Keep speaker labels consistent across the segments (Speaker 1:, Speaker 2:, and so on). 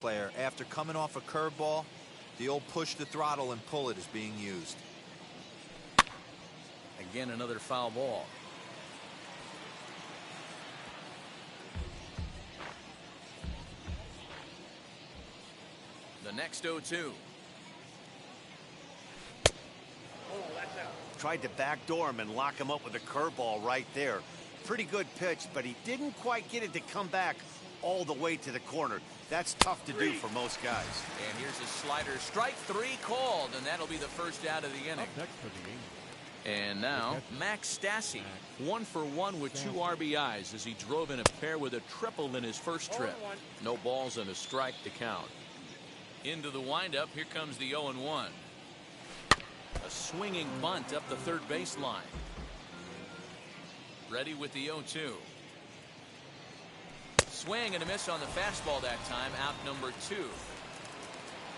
Speaker 1: player. After coming off a curveball, the old push the throttle and pull it is being used.
Speaker 2: Again, another foul ball. The next 0-2.
Speaker 3: Tried to backdoor him and lock him up with a curveball right there. Pretty good pitch, but he didn't quite get it to come back all the way to the corner. That's tough to do for most guys.
Speaker 2: And here's a slider. Strike three called, and that'll be the first out of the inning. And now, Max Stassi, 1 for 1 with 2 RBIs as he drove in a pair with a triple in his first trip. No balls and a strike to count. Into the windup, here comes the 0-1. A swinging bunt up the third baseline. Ready with the 0-2. Swing and a miss on the fastball that time, out number 2.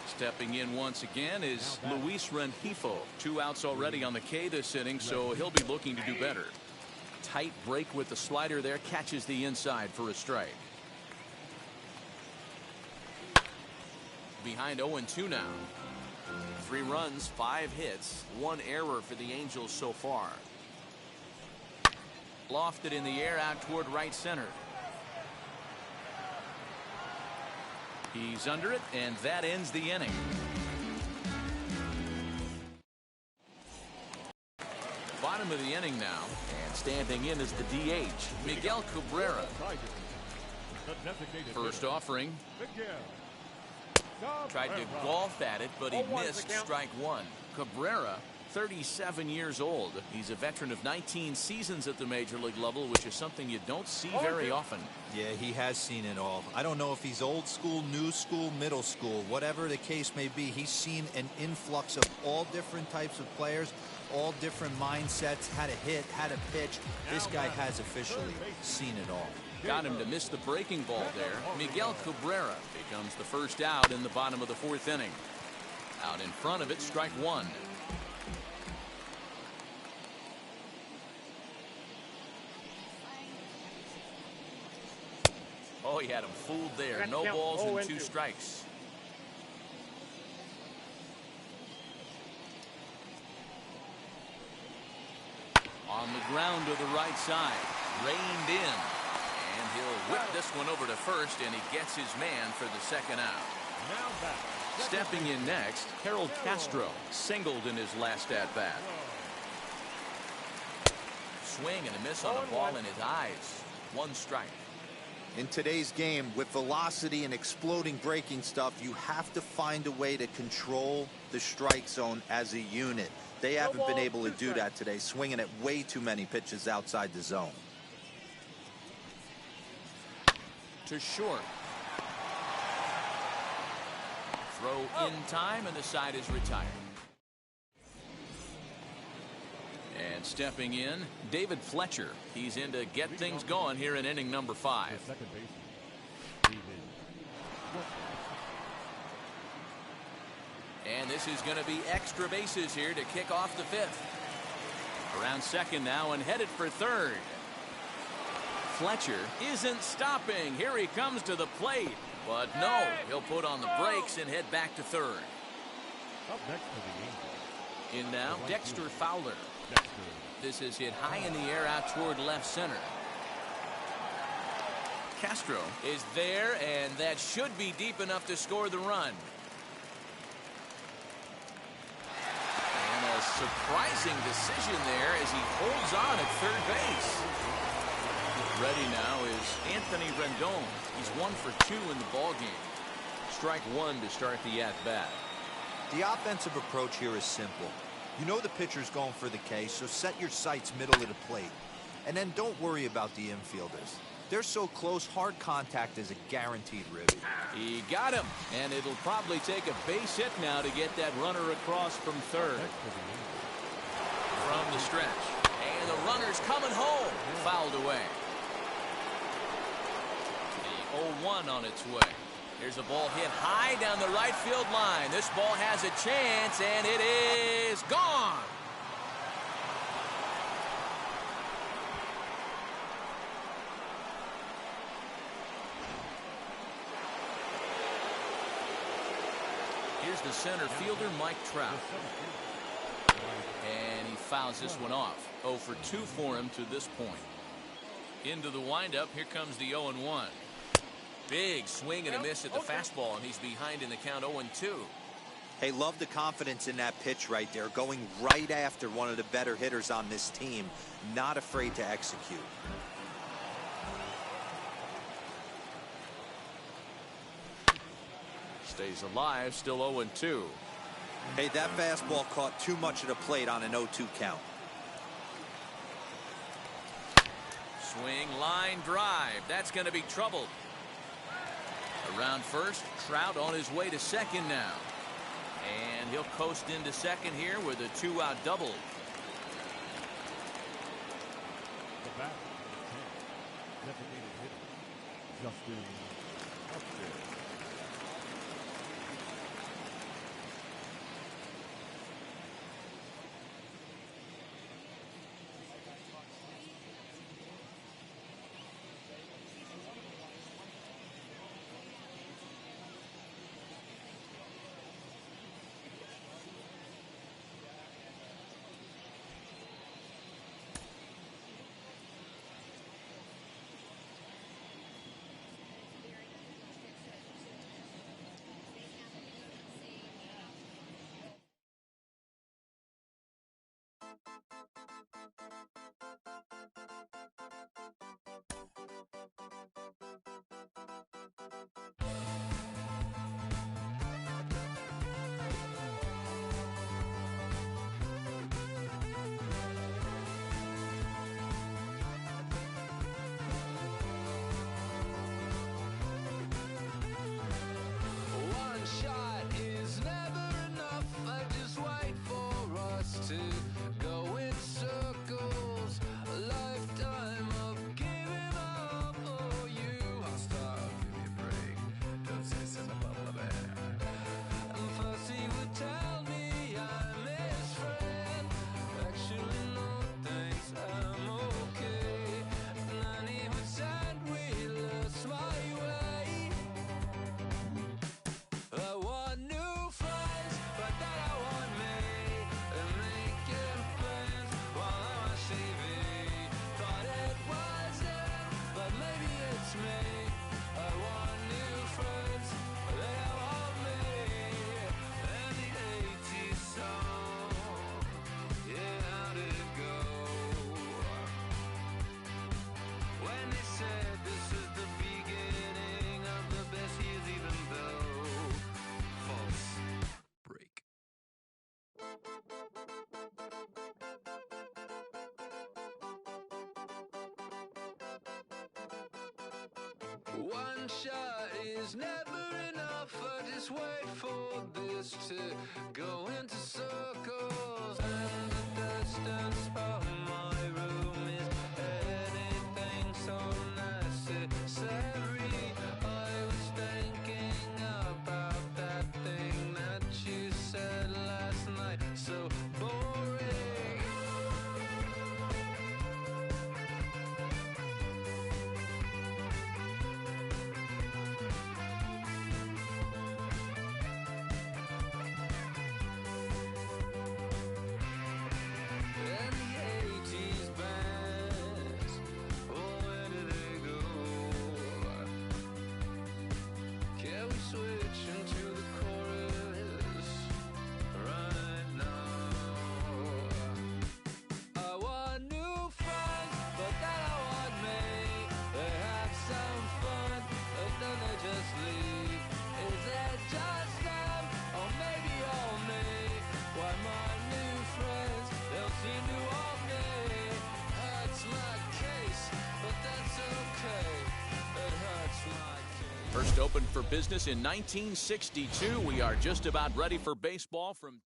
Speaker 2: Stepping in once again is Luis Rengifo. 2 outs already on the K this inning, so he'll be looking to do better. Tight break with the slider there, catches the inside for a strike. Behind 0-2 now. 3 runs, 5 hits, 1 error for the Angels so far. Lofted in the air out toward right center. He's under it, and that ends the inning. Bottom of the inning now, and standing in is the DH, Miguel Cabrera. First offering. Tried to golf at it, but he missed. Strike 1. Cabrera, 37 years old. He's a veteran of 19 seasons at the major league level, which is something you don't see very often.
Speaker 1: Yeah, he has seen it all. I don't know if he's old school, new school, middle school, whatever the case may be. He's seen an influx of all different types of players, all different mindsets, how to hit, how to pitch. This guy has officially seen it all.
Speaker 2: Got him to miss the breaking ball there. Miguel Cabrera becomes the first out in the bottom of the 4th inning. Out in front of it, strike 1. Oh, he had him fooled there. No balls and 2 strikes. On the ground to the right side. Reined in. And he'll whip this one over to first, and he gets his man for the second out. Stepping in next, Harold Castro singled in his last at-bat. Swing and a miss on a ball in his eyes. 1 strike.
Speaker 1: In today's game, with velocity and exploding breaking stuff, you have to find a way to control the strike zone as a unit. They haven't been able to do that today, swinging at way too many pitches outside the zone.
Speaker 2: To short. Throw in time, and the side is retired. And stepping in, David Fletcher. He's in to get things going here in inning number 5. And this is going to be extra bases here to kick off the 5th. Around second now and headed for third. Fletcher isn't stopping. Here he comes to the plate. But no, he'll put on the brakes and head back to third. In now, Dexter Fowler. This is hit high in the air out toward left center. Castro is there, and that should be deep enough to score the run. And a surprising decision there as he holds on at third base. Ready now is Anthony Rendon. He's 1 for 2 in the ballgame. Strike 1 to start the at-bat.
Speaker 1: The offensive approach here is simple. You know the pitcher's going for the K, so set your sights middle of the plate. And then don't worry about the infielders. They're so close, hard contact is a guaranteed ribby.
Speaker 2: He got him, and it'll probably take a base hit now to get that runner across from third. From the stretch. And the runner's coming home. Fouled away. The 0-1 on its way. Here's a ball hit high down the right field line. This ball has a chance, and it is gone. the center fielder, Mike Trout. And he fouls this one off. 0 for 2 for him to this point. Into the windup. Here comes the 0-1. Big swing and a miss at the fastball, and he's behind in the count 0-2.
Speaker 1: Hey, love the confidence in that pitch right there, going right after one of the better hitters on this team, not afraid to execute.
Speaker 2: Stays alive, still 0-2.
Speaker 1: Hey, that fastball caught too much of the plate on an 0-2 count.
Speaker 2: Swing, line drive. That's going to be troubled. Around first, Trout on his way to second now. And he'll coast into second here with a 2-out double.
Speaker 4: The back, 10, designated hitter, Justin Upton.
Speaker 5: One shot is never enough. I just wait for this to go into circles. And the distance of my room is anything so necessary. I was thinking about that thing that you said last night. So boring.
Speaker 2: First opened for business in 1962. We are just about ready for baseball from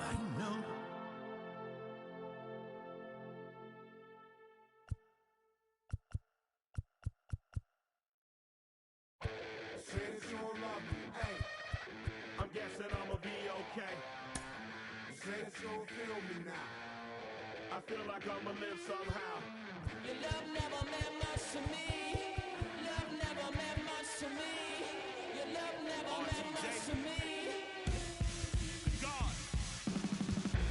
Speaker 6: I know.
Speaker 4: Said you don't love me, hey. I'm guessing I'ma be okay.
Speaker 6: You say that you don't feel me now.
Speaker 4: I feel like I'ma live somehow.
Speaker 5: Your love never meant much to me. Love never meant much to me. Your love never meant much to me.
Speaker 4: God.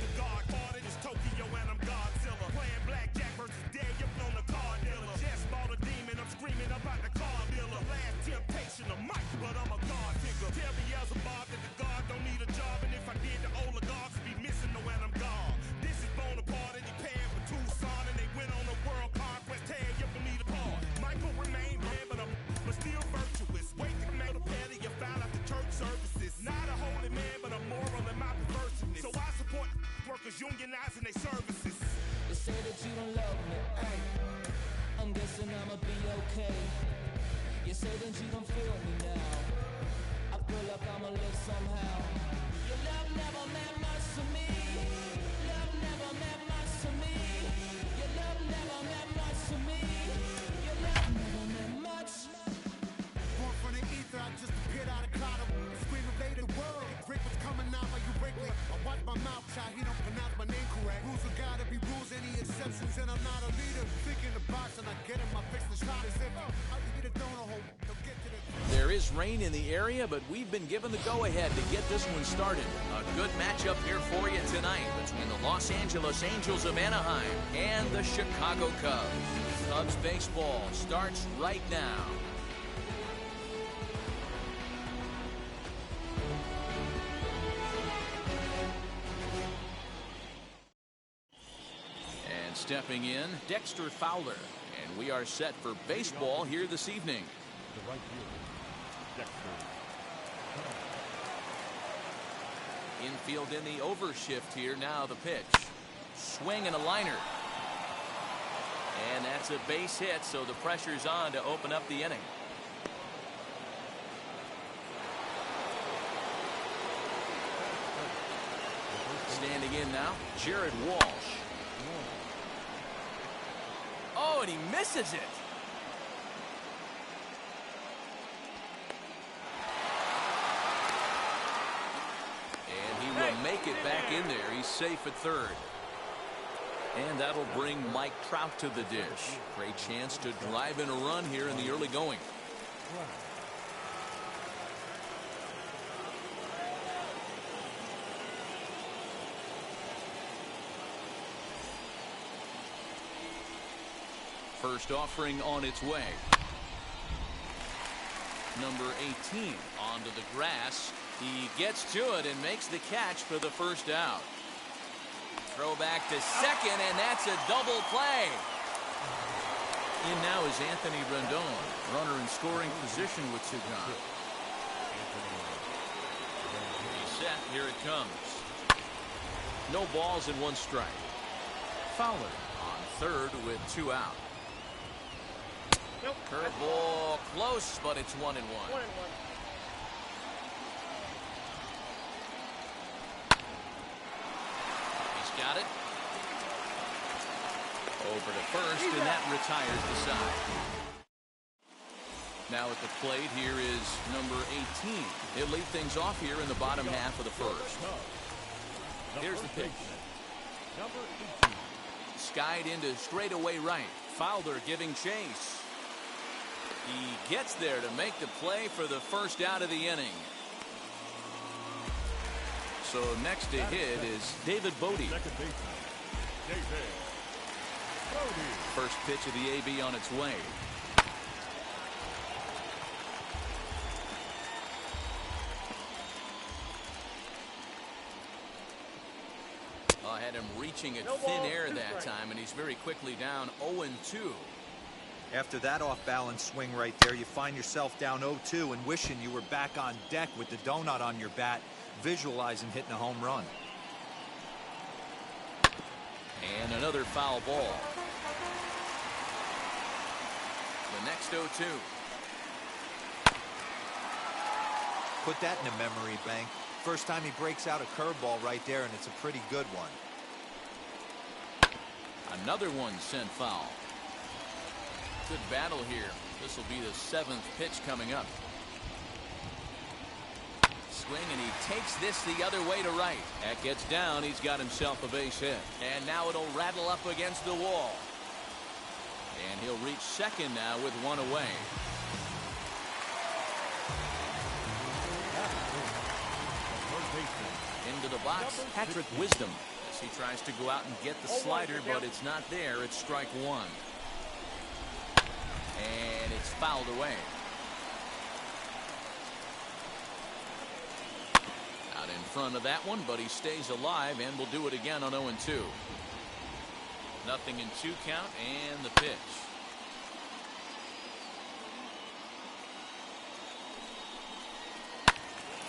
Speaker 4: The God parted is Tokyo and I'm Godzilla. Playing blackjack versus dead, you're on the card dealer. Just bought a demon, I'm screaming about the car dealer. Last temptation of Mike, but I'm a God figure. Tell me Beelzebub that the God don't need a job, and if I did, the oligarchs would be missing the when I'm gone. This is Bonaparte, and he paying for Tucson, and they went on a world conquest. Tear you for me to part. Michael remained bad, but still virtuous. Wake up, man, the petty, you found out the church services. Not a holy man, but a moral in my perverseness. So I support workers unionizing their services.
Speaker 5: You say that you don't love me, ay. I'm guessing I'ma be okay. You say that you don't feel me now. I feel like I'ma live somehow. Your love never meant much to me. Love never meant much to me. Your love never meant much to me. Your love never meant much.
Speaker 6: Born from the ether, I just appeared out of cloud. Scream invade the world. Rick was coming out like you Wrigley. I watch my mouth shot, he don't pronounce my name correct. Rules are gotta be rules, any exceptions, and I'm not a leader. Think in the box and I get in my fix the shot as if I eat a donut hole. They'll get to the.
Speaker 2: There is rain in the area, but we've been given the go-ahead to get this one started. A good matchup here for you tonight between the Los Angeles Angels of Anaheim and the Chicago Cubs. Cubs baseball starts right now. And stepping in, Dexter Fowler. And we are set for baseball here this evening.
Speaker 4: The right fielder, Dexter.
Speaker 2: Infield in the overshift here. Now the pitch. Swing and a liner. And that's a base hit, so the pressure's on to open up the inning. Standing in now, Jared Walsh. Oh, and he misses it. And he will make it back in there. He's safe at third. And that'll bring Mike Trout to the dish. Great chance to drive in a run here in the early going. First offering on its way. Number 18 onto the grass. He gets to it and makes the catch for the first out. Throw back to second, and that's a double play. In now is Anthony Rendon, runner in scoring position with Sugan. He's set. Here it comes. No balls and one strike. Fowler on third with 2 out. Curveball close, but it's 1-1. He's got it. Over to first, and that retires the side. Now at the plate here is number 18. He'll lead things off here in the bottom half of the first. Here's the pitch.
Speaker 4: Number 18.
Speaker 2: Skied into straightaway right. Fowler giving chase. He gets there to make the play for the first out of the inning. So next to hit is David Bodie.
Speaker 4: Second baseman, David Bodie.
Speaker 2: First pitch of the AB on its way. I had him reaching at thin air that time, and he's very quickly down 0-2.
Speaker 1: After that off-balance swing right there, you find yourself down 0-2 and wishing you were back on deck with the donut on your bat, visualizing hitting a home run.
Speaker 2: And another foul ball. The next 0-2.
Speaker 1: Put that in a memory bank. First time he breaks out a curveball right there, and it's a pretty good one.
Speaker 2: Another one sent foul. Good battle here. This will be the 7th pitch coming up. Swing, and he takes this the other way to right. That gets down. He's got himself a base hit. And now it'll rattle up against the wall. And he'll reach second now with one away. Into the box, Patrick Wisdom, as he tries to go out and get the slider, but it's not there. It's strike one. And it's fouled away. Out in front of that one, but he stays alive and will do it again on 0-2. Nothing in 2 count, and the pitch.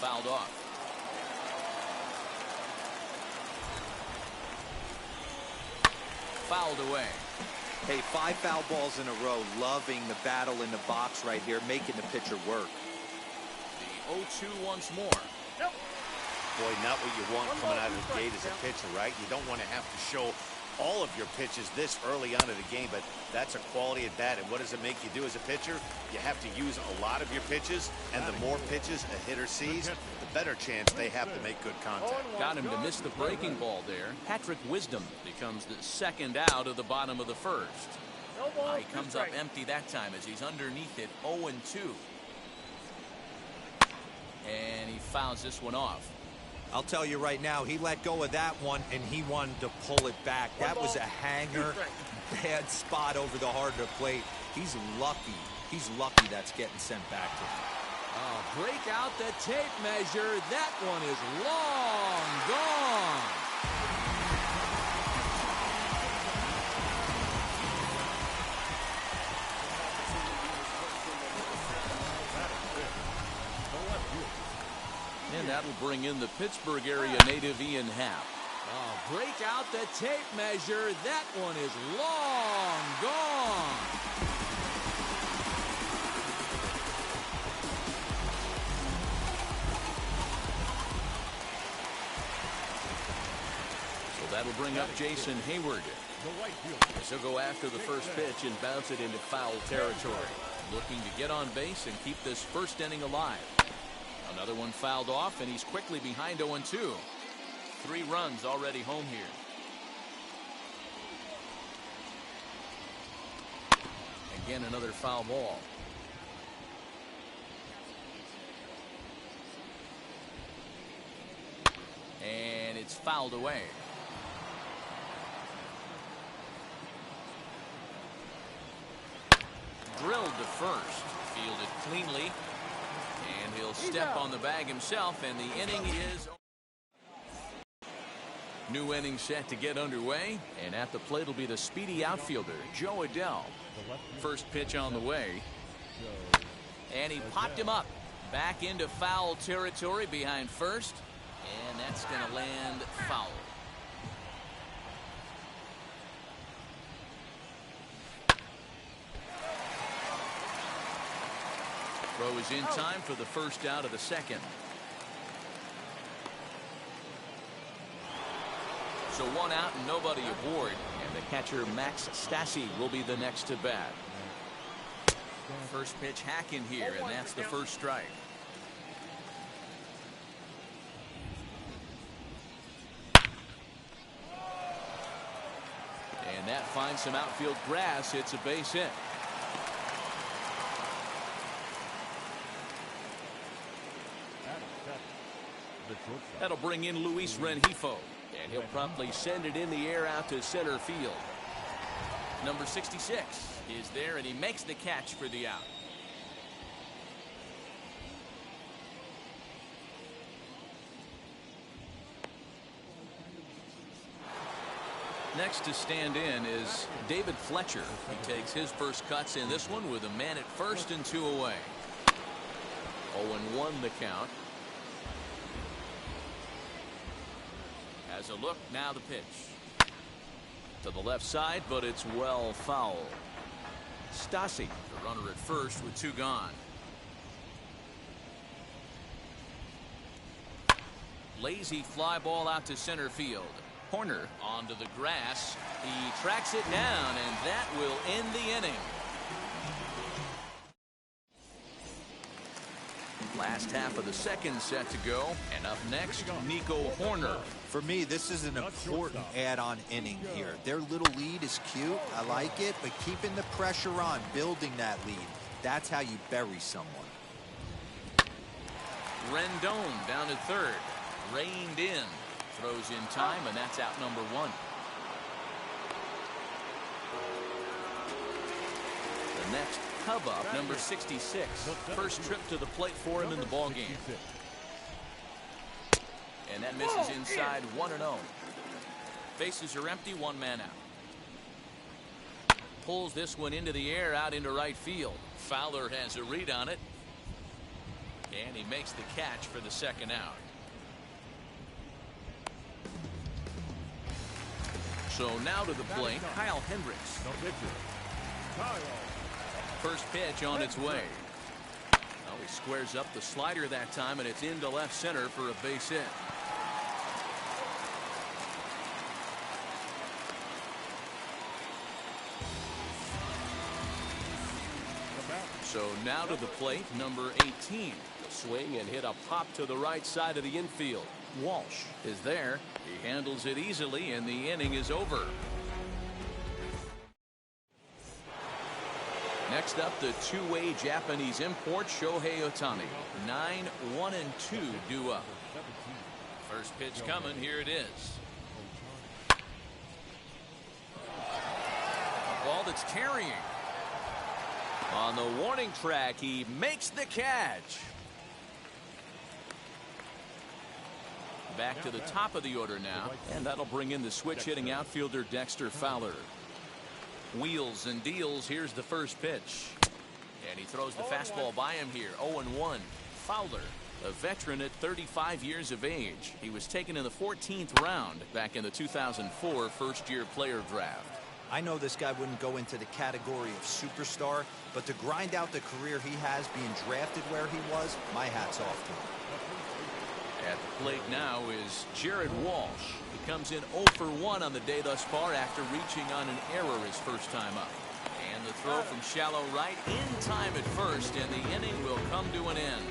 Speaker 2: Fouled off. Fouled away.
Speaker 1: Hey, 5 foul balls in a row. Loving the battle in the box right here, making the pitcher work.
Speaker 2: The 0-2 once more.
Speaker 3: Boy, not what you want coming out of the gate as a pitcher, right? You don't want to have to show all of your pitches this early on in the game, but that's a quality at bat. And what does it make you do as a pitcher? You have to use a lot of your pitches, and the more pitches a hitter sees, the better chance they have to make good contact.
Speaker 2: Got him to miss the breaking ball there. Patrick Wisdom becomes the second out of the bottom of the first. He comes up empty that time as he's underneath it, 0-2. And he fouls this one off.
Speaker 1: I'll tell you right now, he let go of that one, and he wanted to pull it back. That was a hanger, bad spot over the heart of the plate. He's lucky. He's lucky that's getting sent back to him.
Speaker 2: Break out the tape measure. That one is long gone. And that'll bring in the Pittsburgh area native Ian Happ. Break out the tape measure. That one is long gone. So that'll bring up Jason Hayward. As he'll go after the first pitch and bounce it into foul territory. Looking to get on base and keep this first inning alive. Another one fouled off, and he's quickly behind 0-2. 3 runs already home here. Again, another foul ball. And it's fouled away. Drilled to first. Fielded cleanly. And he'll step on the bag himself, and the inning is... New inning set to get underway, and at the plate will be the speedy outfielder, Joe Adell. First pitch on the way. And he popped him up. Back into foul territory behind first, and that's going to land foul. Throw is in time for the first out of the second. So 1 out and nobody aboard. And the catcher Max Stassi will be the next to bat. First pitch hack in here, and that's the first strike. And that finds some outfield grass. It's a base hit. That'll bring in Luis Rengifo, and he'll promptly send it in the air out to center field. Number 66 is there, and he makes the catch for the out. Next to stand in is David Fletcher. He takes his first cuts in this one with a man at first and 2 away. 0-1 the count. Has a look, now the pitch. To the left side, but it's well foul. Stassi, the runner at first with 2 gone. Lazy fly ball out to center field. Horner onto the grass. He tracks it down, and that will end the inning. Last half of the second set to go, and up next, Nico Horner.
Speaker 1: For me, this is an important add-on inning here. Their little lead is cute. I like it, but keeping the pressure on, building that lead, that's how you bury someone.
Speaker 2: Rendon down to third. Reined in. Throws in time, and that's out number one. The next Cub up, number 66. First trip to the plate for him in the ballgame. And that misses inside 1-0. Bases are empty, one man out. Pulls this one into the air out into right field. Fowler has a read on it. And he makes the catch for the second out. So now to the plate, Kyle Hendricks. First pitch on its way. Well, he squares up the slider that time, and it's into left center for a base hit. So now to the plate, number 18. Swing and hit a pop to the right side of the infield. Walsh is there. He handles it easily, and the inning is over. Next up, the two-way Japanese import Shohei Ohtani. 9-1-2 due up. First pitch coming. Here it is. A ball that's carrying. On the warning track, he makes the catch. Back to the top of the order now, and that'll bring in the switch-hitting outfielder Dexter Fowler. Wheels and deals. Here's the first pitch. And he throws the fastball by him here. 0-1. Fowler, a veteran at 35 years of age. He was taken in the 14th round back in the 2004 first-year player draft.
Speaker 1: I know this guy wouldn't go into the category of superstar, but to grind out the career he has being drafted where he was, my hat's off to him.
Speaker 2: At the plate now is Jared Walsh. He comes in 0 for 1 on the day thus far after reaching on an error his first time up. And the throw from shallow right in time at first, and the inning will come to an end.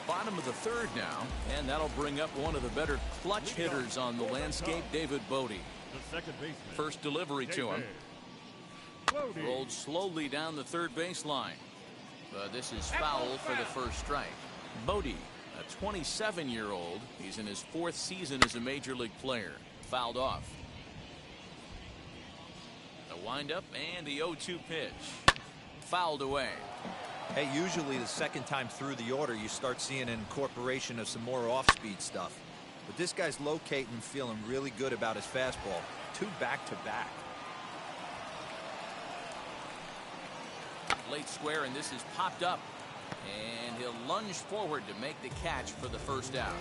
Speaker 2: Bottom of the third now, and that'll bring up one of the better clutch hitters on the landscape, David Bodie. First delivery to him. Rolled slowly down the third baseline. But this is foul for the first strike. Bodie, a 27-year-old. He's in his 4th season as a major league player. Fouled off. The windup and the 0-2 pitch. Fouled away.
Speaker 1: Hey, usually the second time through the order, you start seeing an incorporation of some more off-speed stuff. But this guy's locating, feeling really good about his fastball. 2 back-to-back.
Speaker 2: Late square, and this is popped up. And he'll lunge forward to make the catch for the first out.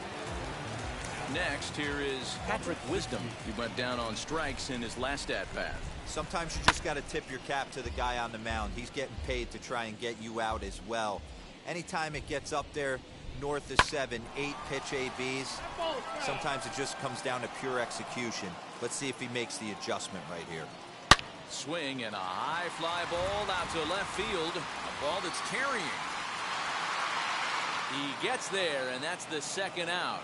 Speaker 2: Next, here is Patrick Wisdom. He went down on strikes in his last at-bat.
Speaker 1: Sometimes you just got to tip your cap to the guy on the mound. He's getting paid to try and get you out as well. Anytime it gets up there north of 7, 8 pitch ABs, sometimes it just comes down to pure execution. Let's see if he makes the adjustment right here.
Speaker 2: Swing and a high fly ball out to left field. A ball that's carrying. He gets there, and that's the second out.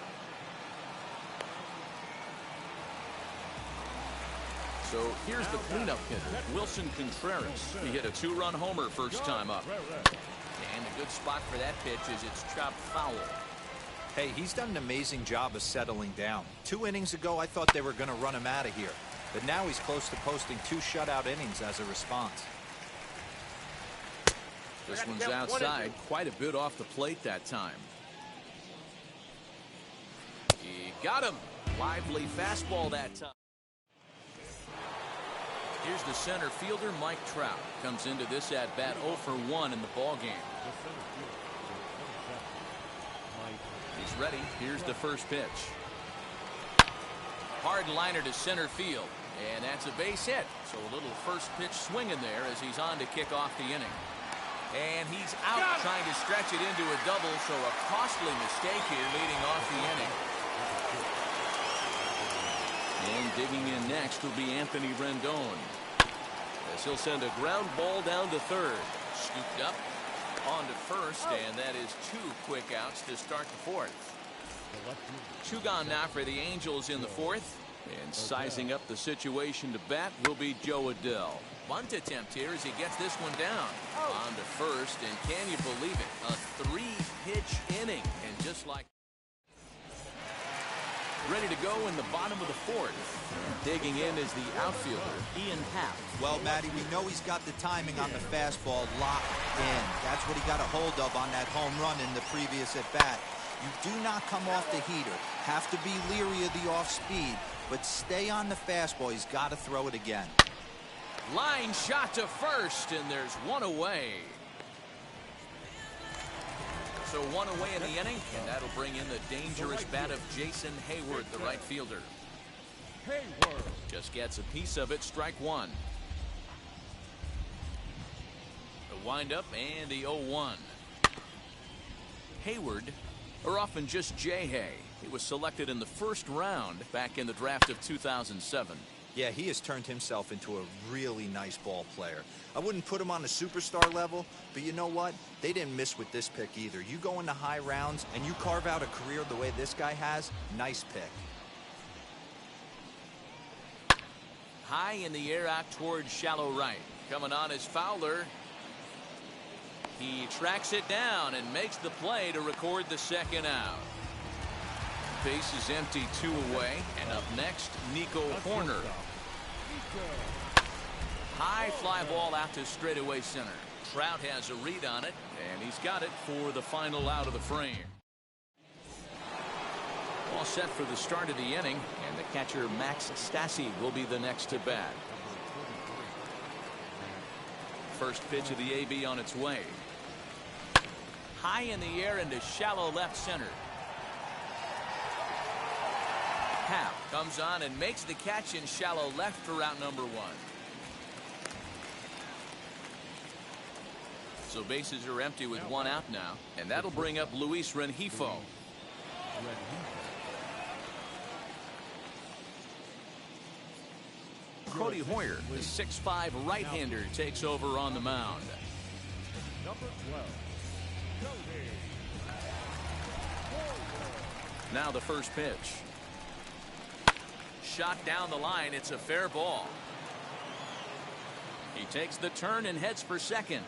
Speaker 2: So here's the cleanup hitter, Wilson Contreras. He hit a 2-run homer first time up. And a good spot for that pitch is it's chopped foul.
Speaker 1: Hey, he's done an amazing job of settling down. 2 innings ago, I thought they were going to run him out of here. But now he's close to posting 2 shutout innings as a response.
Speaker 2: This one's outside, quite a bit off the plate that time. He got him. Lively fastball that time. Here's the center fielder, Mike Trout. Comes into this at-bat 0 for 1 in the ballgame. He's ready. Here's the first pitch. Hard liner to center field. And that's a base hit. So a little first pitch swing in there as he's on to kick off the inning. And he's out trying to stretch it into a double, so a costly mistake here leading off the inning. And digging in next will be Anthony Rendon, as he'll send a ground ball down to third. Scooped up on to first, and that is 2 quick outs to start the fourth. 2 gone now for the Angels in the fourth. And sizing up the situation to bat will be Joe Adell. Bunt attempt here as he gets this one down. On to first, and can you believe it? A 3-pitch inning, and just like ready to go in the bottom of the fourth. Digging in is the outfielder, Ian Happ.
Speaker 1: Well, Matty, we know he's got the timing on the fastball locked in. That's what he got a hold of on that home run in the previous at-bat. You do not come off the heater. Have to be leery of the off-speed, but stay on the fastball. He's got to throw it again.
Speaker 2: Line shot to first, and there's 1 away. So 1 away in the inning, and that'll bring in the dangerous bat of Jason Hayward, the right fielder. Just gets a piece of it, strike 1. The windup and the 0-1. Hayward, or often just J-Hay. He was selected in the first round back in the draft of 2007.
Speaker 1: Yeah, he has turned himself into a really nice ball player. I wouldn't put him on the superstar level, but you know what? They didn't miss with this pick either. You go into high rounds and you carve out a career the way this guy has, nice pick.
Speaker 2: High in the air out towards shallow right. Coming on is Fowler. He tracks it down and makes the play to record the second out. Base is empty, 2 away, and up next, Nico Horner. High fly ball out to straightaway center. Trout has a read on it, and he's got it for the final out of the frame. All set for the start of the inning, and the catcher Max Stassi will be the next to bat. First pitch of the AB on its way. High in the air into shallow left center. Happ comes on and makes the catch in shallow left for out number 1. So bases are empty with 1 out now, and that'll bring up Luis Rengifo. Cody Hoyer, the 6'5" right-hander, takes over on the mound. Now the first pitch. Shot down the line. It's a fair ball. He takes the turn and heads for second.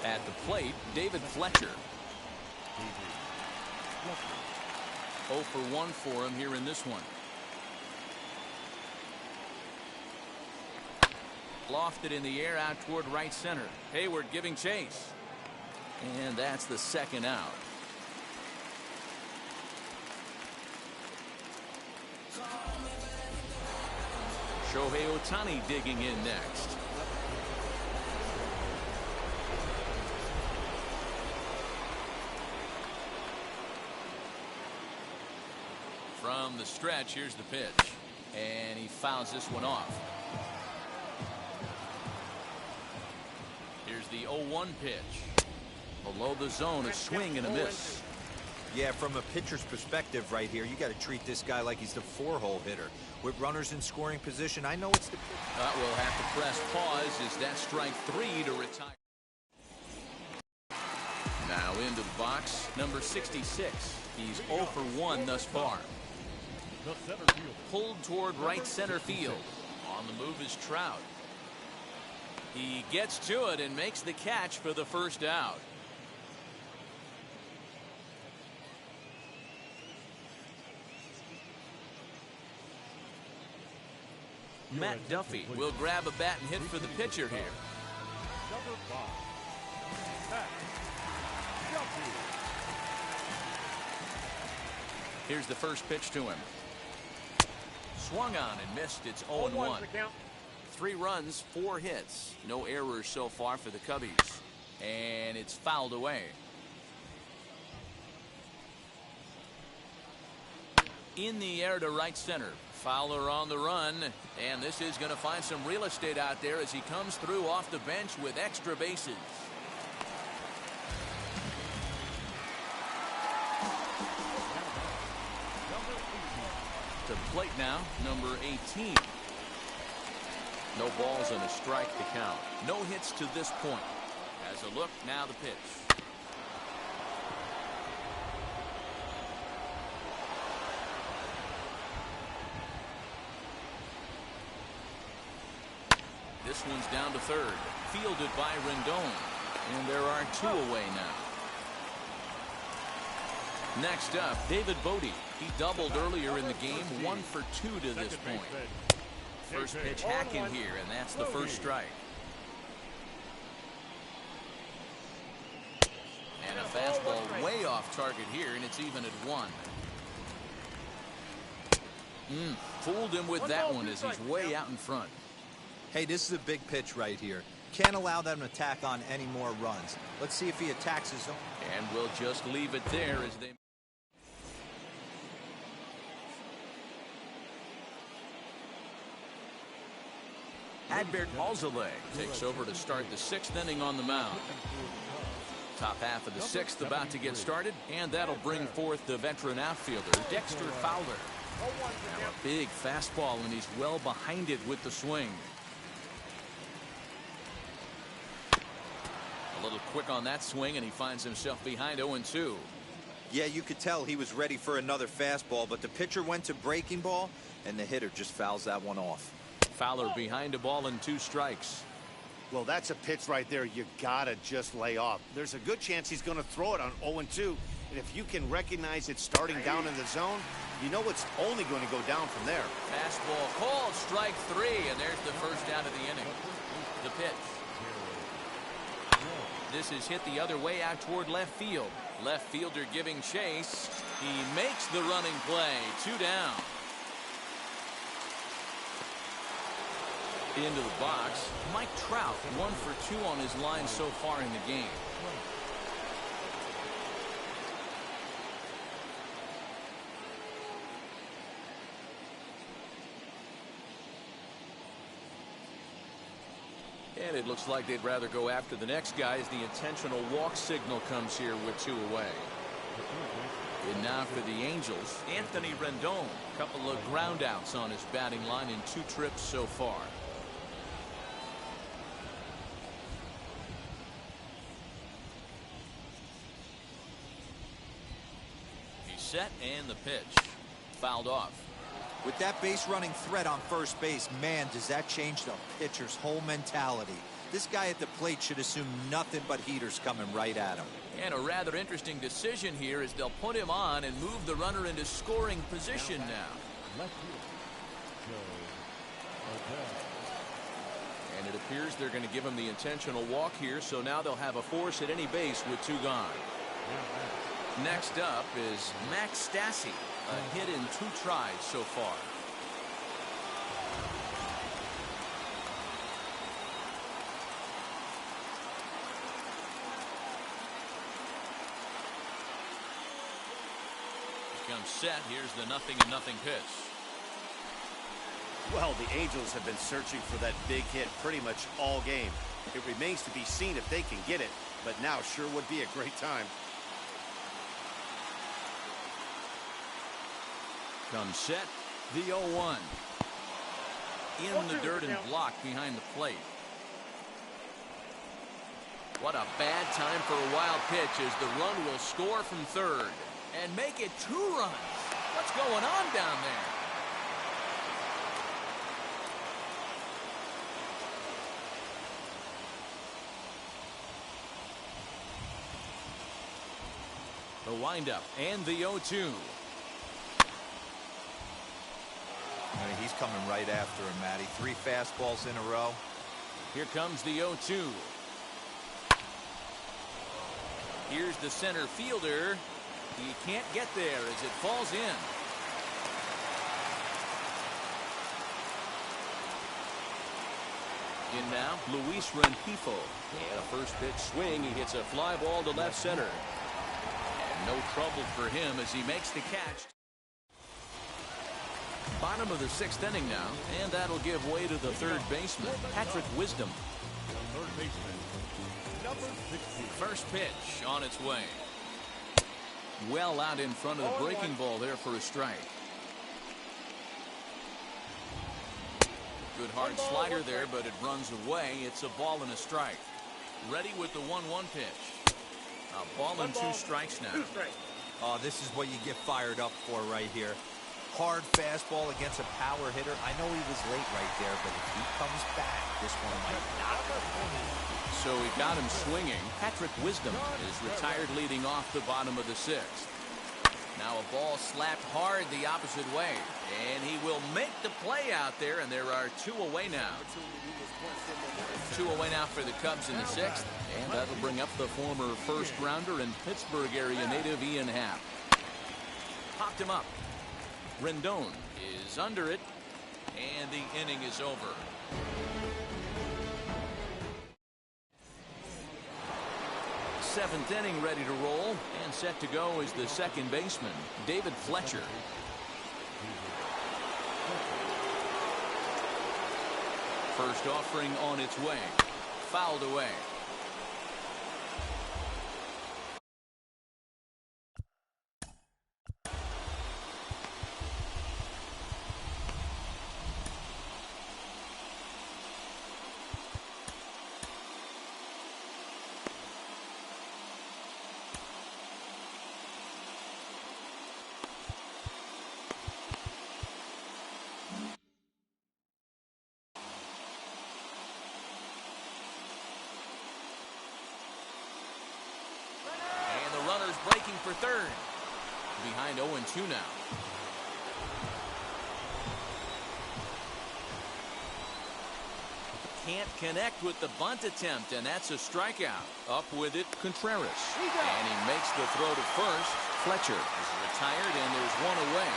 Speaker 2: At the plate, David Fletcher. 0 for 1 for him here in this one. Lofted in the air out toward right center. Hayward giving chase. And that's the second out. Shohei Ohtani digging in next. From the stretch, here's the pitch. And he fouls this one off. Here's the 0-1 pitch. Below the zone, a swing and a miss.
Speaker 1: Yeah, from a pitcher's perspective right here, you got to treat this guy like he's the 4-hole hitter. With runners in scoring position, I know it's the...
Speaker 2: We'll have to press pause as that strike 3 to retire. Now into the box, number 66. He's 0 for 1 thus far. Pulled toward right center field. On the move is Trout. He gets to it and makes the catch for the first out. Matt Duffy will grab a bat and hit for the pitcher here. Here's the first pitch to him. Swung on and missed. It's 0-1. 3 runs, 4 hits. No errors so far for the Cubbies. And it's fouled away. in the air to right center. Fowler on the run, and this is going to find some real estate out there as he comes through off the bench with extra bases. To the plate now, number 18. No balls and a strike to count. No hits to this point. As a look, now the pitch. This one's down to third. Fielded by Rendon. And there are 2 away now. Next up, David Bodie. He doubled earlier in the game, 1 for 2 to this point. First pitch hacking here, and that's the first strike. And a fastball way off target here, and it's even at 1. Fooled him with that one as he's way out in front.
Speaker 1: Hey, this is a big pitch right here. Can't allow them to tack on any more runs. Let's see if he attacks his own.
Speaker 2: And we'll just leave it there as they... Adbert Alzolay takes over to start the 6th inning on the mound. Top half of the 6th about to get started, and that'll bring forth the veteran outfielder, Dexter Fowler. Now a big fastball, and he's well behind it with the swing. A little quick on that swing, and he finds himself behind 0-2.
Speaker 1: Yeah, you could tell he was ready for another fastball, but the pitcher went to breaking ball, and the hitter just fouls that one off.
Speaker 2: Fowler behind a ball and 2 strikes.
Speaker 3: Well, that's a pitch right there you gotta just lay off. There's a good chance he's going to throw it on 0-2, and if you can recognize it starting down in the zone, you know it's only going to go down from there.
Speaker 2: Fastball called, strike 3, and there's the first out of the inning. The pitch. This is hit the other way out toward left field. Left fielder giving chase. He makes the running play. 2 down. Into the box, Mike Trout, 1 for 2 on his line so far in the game. And it looks like they'd rather go after the next guy as the intentional walk signal comes here with 2 away. And now for the Angels, Anthony Rendon. A couple of ground outs on his batting line in 2 trips so far. Set and the pitch. Fouled off.
Speaker 1: With that base running threat on first base, man, does that change the pitcher's whole mentality. This guy at the plate should assume nothing but heaters coming right at him.
Speaker 2: And a rather interesting decision here is they'll put him on and move the runner into scoring position now. And it appears they're going to give him the intentional walk here, so now they'll have a force at any base with 2 gone. Next up is Max Stassi, a hit in 2 tries so far. He comes set. Here's the 0-0 pitch.
Speaker 3: Well, the Angels have been searching for that big hit pretty much all game. It remains to be seen if they can get it, but now sure would be a great time.
Speaker 2: Comes set, the 0-1. In the dirt and blocked behind the plate. What a bad time for a wild pitch as the run will score from third and make it 2 runs. What's going on down there? The windup and the 0-2.
Speaker 1: I mean, he's coming right after him, Matty. 3 fastballs in a row.
Speaker 2: Here comes the 0-2. Here's the center fielder. He can't get there as it falls in. In now, Luis Rengifo. And a first pitch swing. He hits a fly ball to left center. And no trouble for him as he makes the catch. Bottom of the 6th inning now, and that'll give way to the third baseman, Patrick Wisdom.
Speaker 7: Third baseman, number 16.
Speaker 2: First pitch on its way. Well out in front of the breaking ball there for a strike. Good hard slider there, but it runs away. It's a ball and a strike. Ready with the 1-1 pitch. A ball and 2 strikes now.
Speaker 1: Oh, this is what you get fired up for right here. Hard fastball against a power hitter. I know he was late right there, but if he comes back, this one might not.
Speaker 2: So he got him swinging. Patrick Wisdom is retired leading off the bottom of the 6th. Now a ball slapped hard the opposite way, and he will make the play out there, and there are 2 away now. 2 away now for the Cubs in the 6th, and that'll bring up the former first rounder and Pittsburgh area native Ian Happ. Popped him up. Rendon is under it, and the inning is over. Seventh inning ready to roll, and set to go is the second baseman, David Fletcher. First offering on its way. Fouled away. Breaking for third. Behind 0-2 now. Can't connect with the bunt attempt, and that's a strikeout. Up with it, Contreras. And he makes the throw to first. Fletcher is retired, and there's 1 away.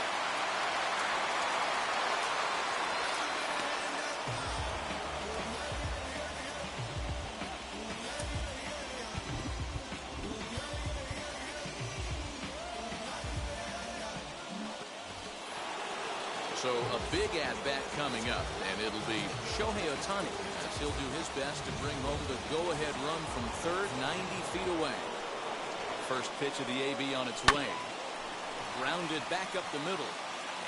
Speaker 2: So a big at-bat coming up, and it'll be Shohei Ohtani as he'll do his best to bring home the go-ahead run from third, 90 feet away. First pitch of the AB on its way. Grounded back up the middle,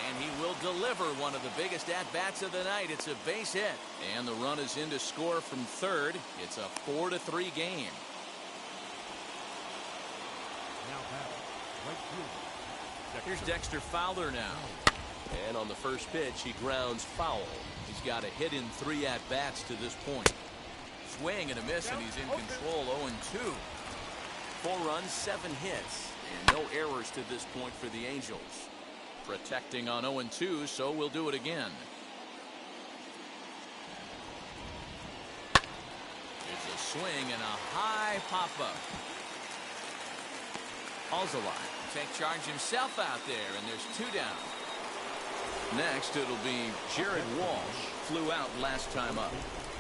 Speaker 2: and he will deliver one of the biggest at-bats of the night. It's a base hit, and the run is in to score from third. It's a 4-3 game.
Speaker 7: Now back, right field.
Speaker 2: Here's Dexter Fowler now. And on the first pitch, he grounds foul. He's got a hit in 3 at-bats to this point. Swing and a miss, and he's in control. 0-2. 4 runs, 7 hits, and no errors to this point for the Angels. Protecting on 0-2, so we'll do it again. It's a swing and a high pop-up. Alzolay take charge himself out there, and there's 2 down. Next, it'll be Jared Walsh. Flew out last time up.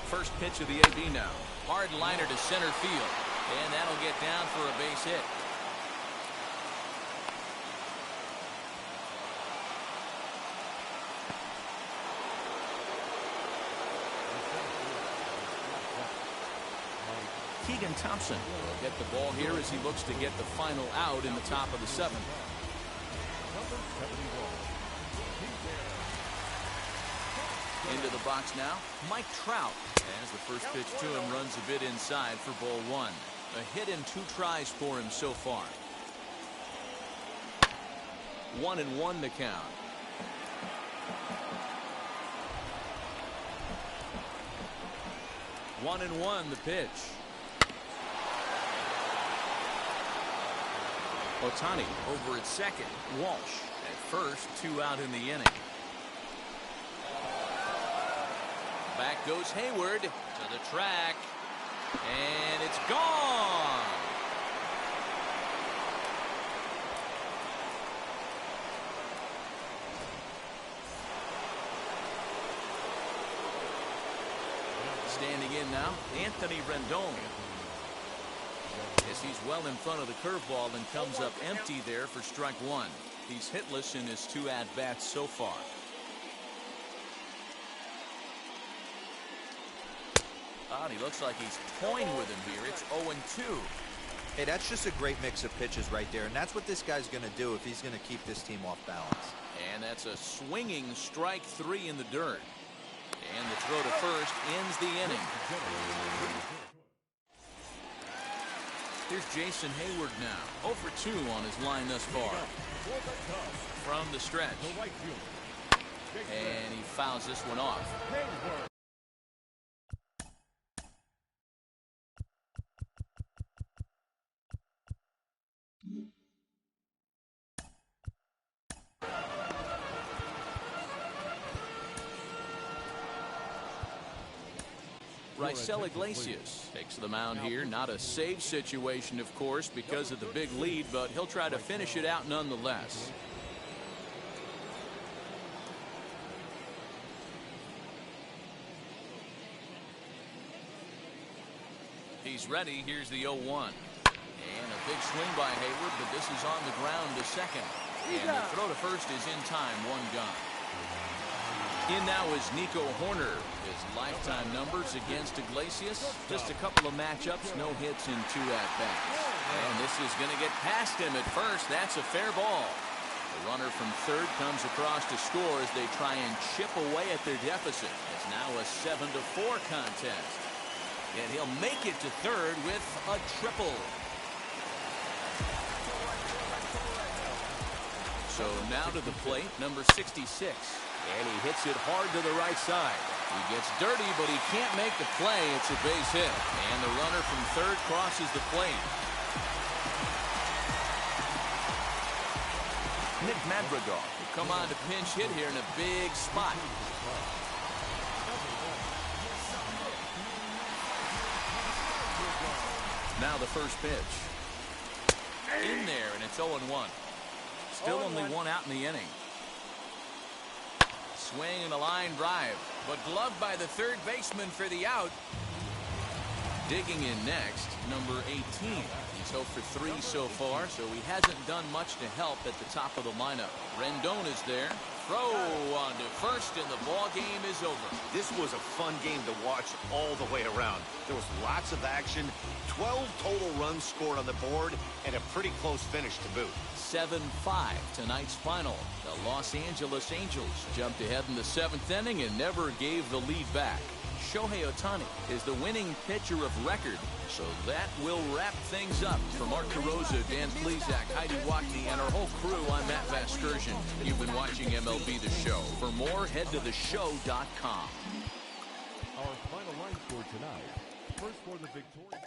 Speaker 2: First pitch of the AB now. Hard liner to center field. And that'll get down for a base hit. Keegan Thompson will get the ball here as he looks to get the final out in the top of the 7th. Into the box now, Mike Trout. As the first pitch to him runs a bit inside for ball 1. A hit and 2 tries for him so far. 1-1 the count. One and one the pitch. Ohtani over at second. Walsh at first. 2 out in the inning. Back goes Hayward to the track. And it's gone. Standing in now, Anthony Rendon. As he's well in front of the curveball and comes up empty there for strike 1. He's hitless in his 2 at-bats so far. And he looks like he's toying with him here. It's 0-2.
Speaker 1: Hey, that's just a great mix of pitches right there, and that's what this guy's going to do if he's going to keep this team off balance.
Speaker 2: And that's a swinging strike 3 in the dirt. And the throw to first ends the inning. Here's Jason Hayward now. 0 for 2 on his line thus far. From the stretch. And he fouls this one off. Raisel Iglesias takes the mound here. Not a save situation, of course, because of the big lead, but he'll try to finish it out nonetheless. He's ready. Here's the 0-1. And a big swing by Hayward, but this is on the ground to second. And the throw to first is in time. 1 gone. In now is Nico Horner. His lifetime numbers against Iglesias. Just a couple of matchups, no hits in 2 at-bats. And this is going to get past him at first. That's a fair ball. The runner from third comes across to score as they try and chip away at their deficit. It's now a 7-4 contest. And he'll make it to third with a triple. So now to the plate, number 66. And he hits it hard to the right side. He gets dirty, but he can't make the play. It's a base hit. And the runner from third crosses the plate. Nick Madrigal will come on to pinch hit here in a big spot. Now the first pitch. In there, and it's 0-1. Still only 1 out in the inning. Swing and a line drive, but gloved by the third baseman for the out. Digging in next, number 18. He's 0 for 3 so far, so he hasn't done much to help at the top of the lineup. Rendon is there. Throw on to first, and the ball game is over.
Speaker 3: This was a fun game to watch all the way around. There was lots of action, 12 total runs scored on the board, and a pretty close finish to boot.
Speaker 2: 7-5 tonight's final. The Los Angeles Angels jumped ahead in the 7th inning and never gave the lead back. Shohei Ohtani is the winning pitcher of record. So that will wrap things up. For Mark Carosa, Dan Plesac, Heidi Watney, and our whole crew, I'm Matt Vasgersian. You've been watching MLB The Show. For more, head to theshow.com.
Speaker 7: Our final line score tonight. First for the victory.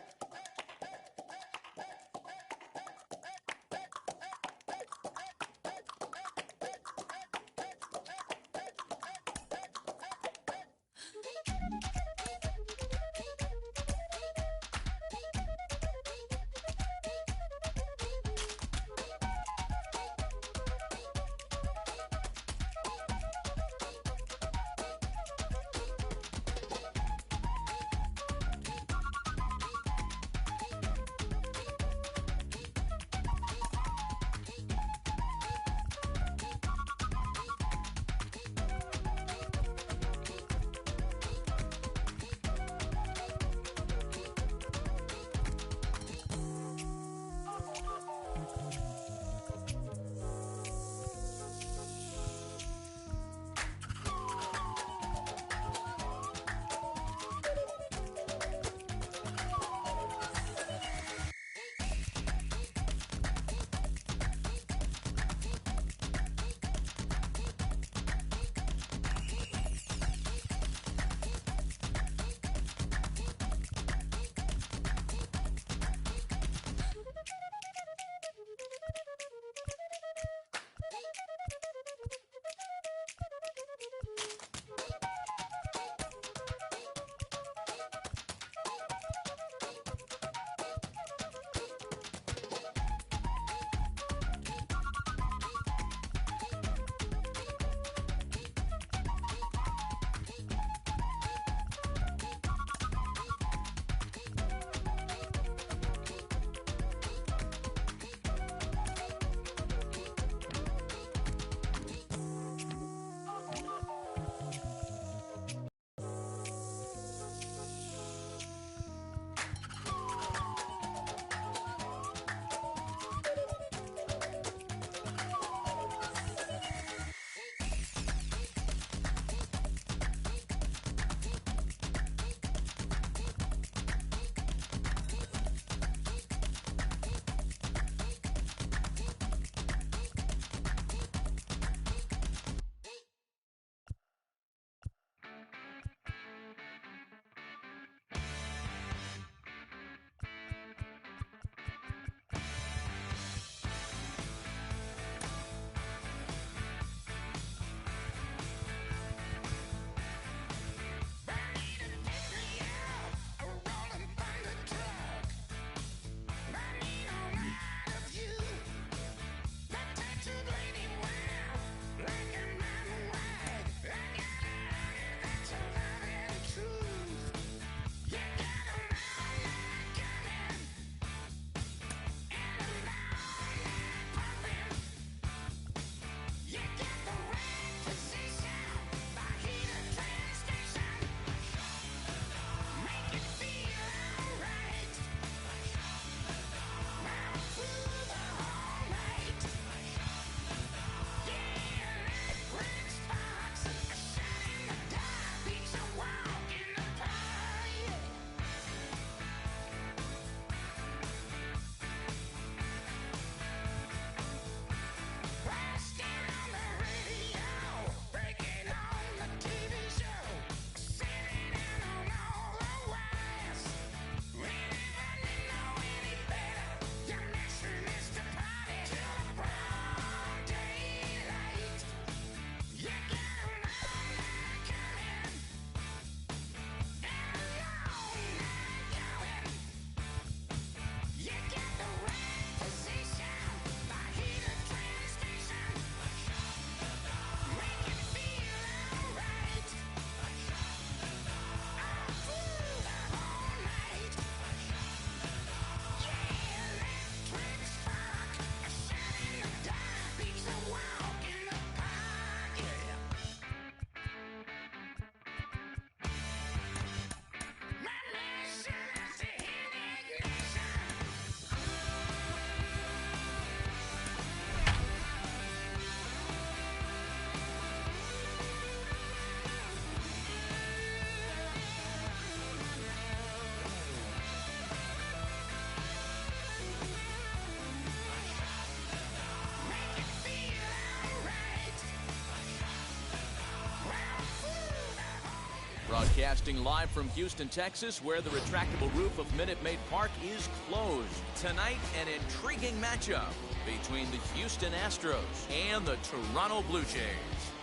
Speaker 2: Broadcasting live from Houston, Texas, where the retractable roof of Minute Maid Park is closed. Tonight, an intriguing matchup between the Houston Astros and the Toronto Blue Jays.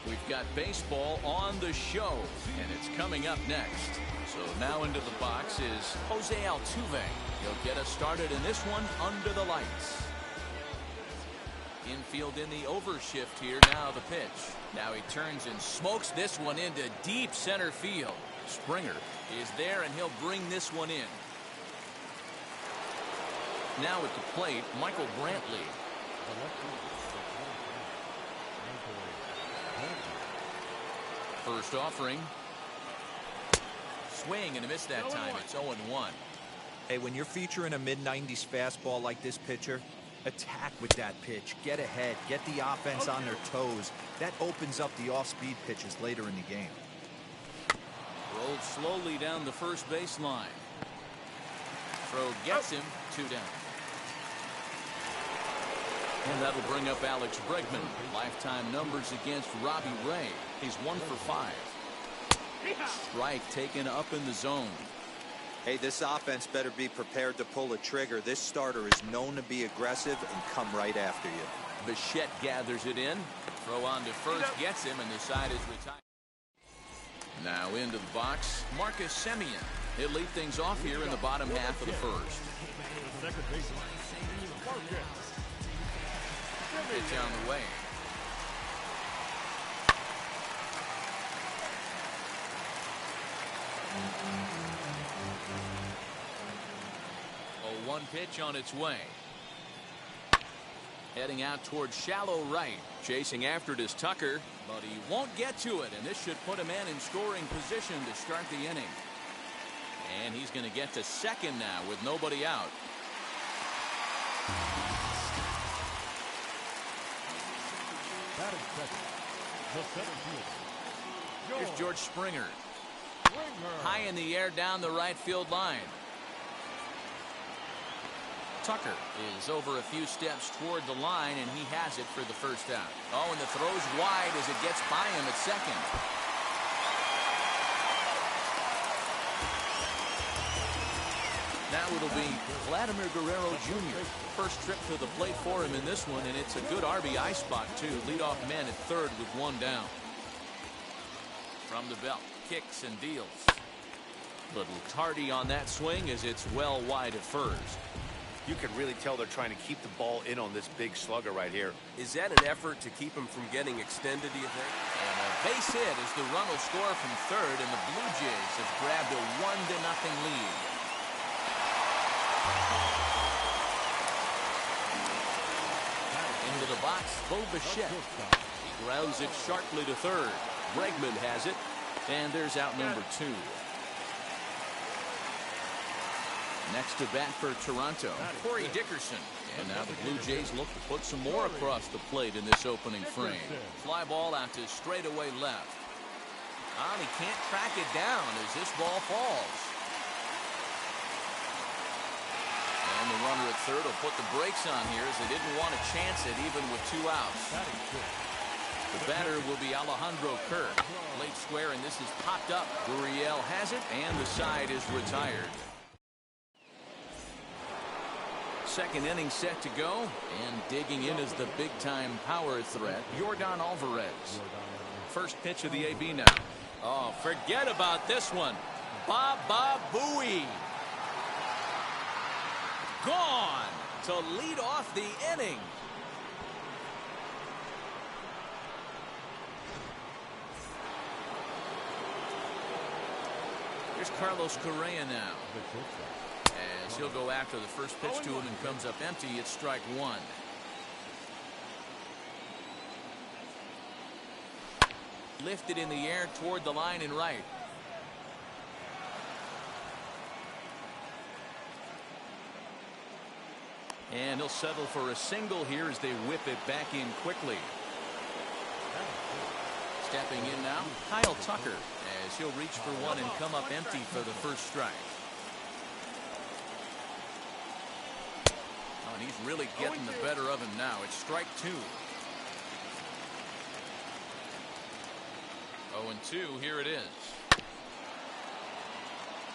Speaker 2: We've got baseball on the show, and it's coming up next. So now into the box is Jose Altuve. He'll get us started in this one under the lights. Infield in the overshift here. Now the pitch. Now he turns and smokes this one into deep center field. Springer is there, and he'll bring this one in. Now at the plate, Michael Brantley. First offering. Swing and a miss that time. It's 0-1.
Speaker 1: Hey, when you're featuring a mid-90s fastball like this pitcher, attack with that pitch. Get ahead. Get the offense on their toes. That opens up the off-speed pitches later in the game.
Speaker 2: Rolled slowly down the first baseline. Throw gets him. 2 down. And that'll bring up Alex Bregman. Lifetime numbers against Robbie Ray. He's 1 for 5. Strike taken up in the zone.
Speaker 1: Hey, this offense better be prepared to pull a trigger. This starter is known to be aggressive and come right after you.
Speaker 2: Bichette gathers it in. Throw on to first, gets him, and the side is retired. Now into the box, Marcus Semien. He'll lead things off here in the bottom half of the first. Pitch on the way. A 1 pitch on its way. Heading out towards shallow right. Chasing after it is Tucker, but he won't get to it, and this should put a man in scoring position to start the inning. And he's going to get to second now with nobody out. Here's George Springer. High in the air down the right field line. Tucker is over a few steps toward the line, and he has it for the first out. Oh, and the throw's wide as it gets by him at second. Now it'll be Vladimir Guerrero Jr. First trip to the plate for him in this one, and it's a good RBI spot, too. Leadoff man at third with 1 down. From the belt, kicks and deals. Little tardy on that swing as it's well wide at first.
Speaker 3: You can really tell they're trying to keep the ball in on this big slugger right here.
Speaker 8: Is that an effort to keep him from getting extended, do you think?
Speaker 2: And a base hit as the run will score from third, and the Blue Jays have grabbed a 1-0 lead. Into the box, Bo Bichette. He grounds it sharply to third. Bregman has it, and there's out number 2. Next to bat for Toronto, Corey Dickerson. And now the Blue Jays look to put some more across the plate in this opening frame. Fly ball out to straightaway left. And he can't track it down as this ball falls. And the runner at third will put the brakes on here as they didn't want to chance it even with 2 outs. The batter will be Alejandro Kirk. Late square, and this is popped up. Gurriel has it, and the side is retired. Second inning set to go, and digging in is the big-time power threat, Yordan Alvarez. First pitch of the AB now. Oh, forget about this one. Baba Booey. Gone to lead off the inning. Here's Carlos Correa now. As he'll go after the first pitch to him and comes up empty, it's strike 1. Lifted in the air toward the line and right. And he'll settle for a single here as they whip it back in quickly. Stepping in now, Kyle Tucker, as he'll reach for one and come up empty for the first strike. Oh, and he's really getting the better of him now. It's strike 2. 0-2, here it is.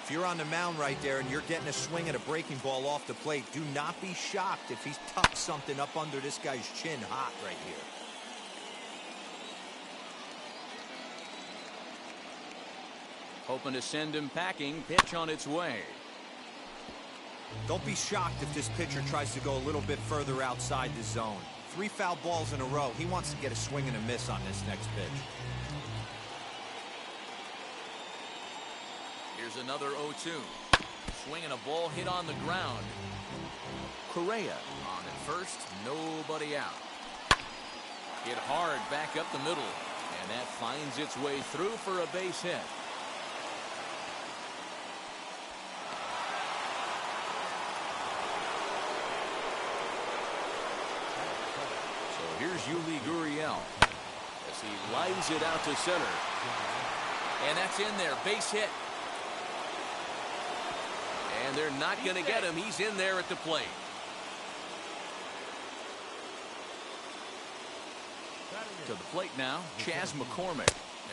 Speaker 1: If you're on the mound right there and you're getting a swing at a breaking ball off the plate, do not be shocked if he's tucked something up under this guy's chin hot right here.
Speaker 2: Hoping to send him packing. Pitch on its way.
Speaker 1: Don't be shocked if this pitcher tries to go a little bit further outside the zone. 3 foul balls in a row. He wants to get a swing and a miss on this next pitch.
Speaker 2: Here's another 0-2. Swinging a ball hit on the ground. Correa on at first. Nobody out. Hit hard back up the middle. And that finds its way through for a base hit. Here's Yuli Gurriel as he lines it out to center. And that's in there. Base hit. And they're not going to get him. He's in there at the plate. To the plate now, Chas McCormick.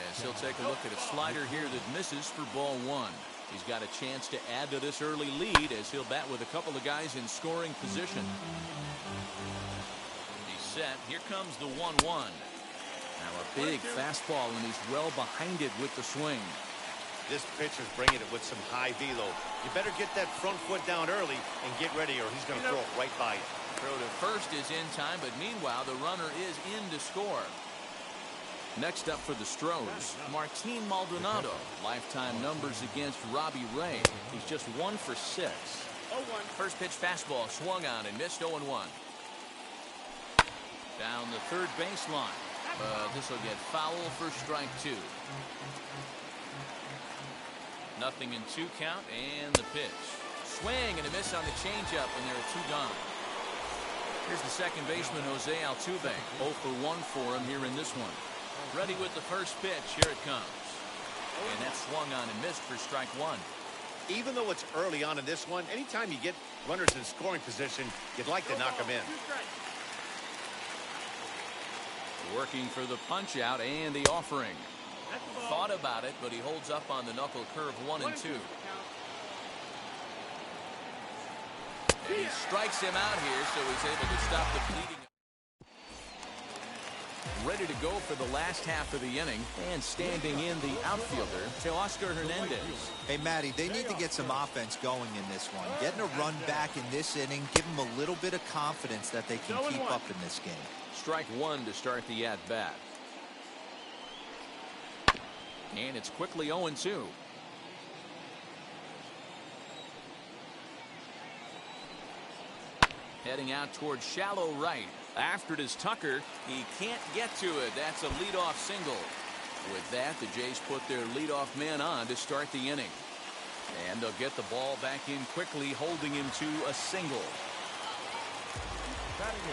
Speaker 2: As he'll take a look at a slider here that misses for ball 1. He's got a chance to add to this early lead as he'll bat with a couple of guys in scoring position. Set. Here comes the 1-1. Now a big fastball, and he's well behind it with the swing.
Speaker 3: This pitcher's bringing it with some high velo. You better get that front foot down early and get ready, or he's going to throw it right by you.
Speaker 2: Throw to first is in time, but meanwhile the runner is in to score. Next up for the Stros, Martin Maldonado. Lifetime numbers against Robbie Ray. He's just 1 for 6. 0-1. First pitch fastball swung on and missed. 0-1. Down the third baseline. This will get foul for strike 2. Nothing in 2 count, and the pitch. Swing and a miss on the changeup, and there are 2 gone. Here's the second baseman, Jose Altuve. 0 for 1 for him here in this one. Ready with the first pitch. Here it comes. And that swung on and missed for strike 1.
Speaker 3: Even though it's early on in this one, anytime you get runners in scoring position, you'd like to knock them in.
Speaker 2: Working for the punch out and the offering. Thought about it, but he holds up on the knuckle curve 1 and 2. And he strikes him out here, so he's able to stop the bleeding. Ready to go for the last half of the inning, and standing in the outfielder, Teoscar Hernandez.
Speaker 1: Hey, Matty, they need to get some offense going in this one. Getting a run back in this inning, give them a little bit of confidence that they can keep up in this game.
Speaker 2: Strike 1 to start the at-bat. And it's quickly 0-2. Heading out towards shallow right. After it is Tucker. He can't get to it. That's a leadoff single. With that, the Jays put their leadoff man on to start the inning. And they'll get the ball back in quickly, holding him to a single.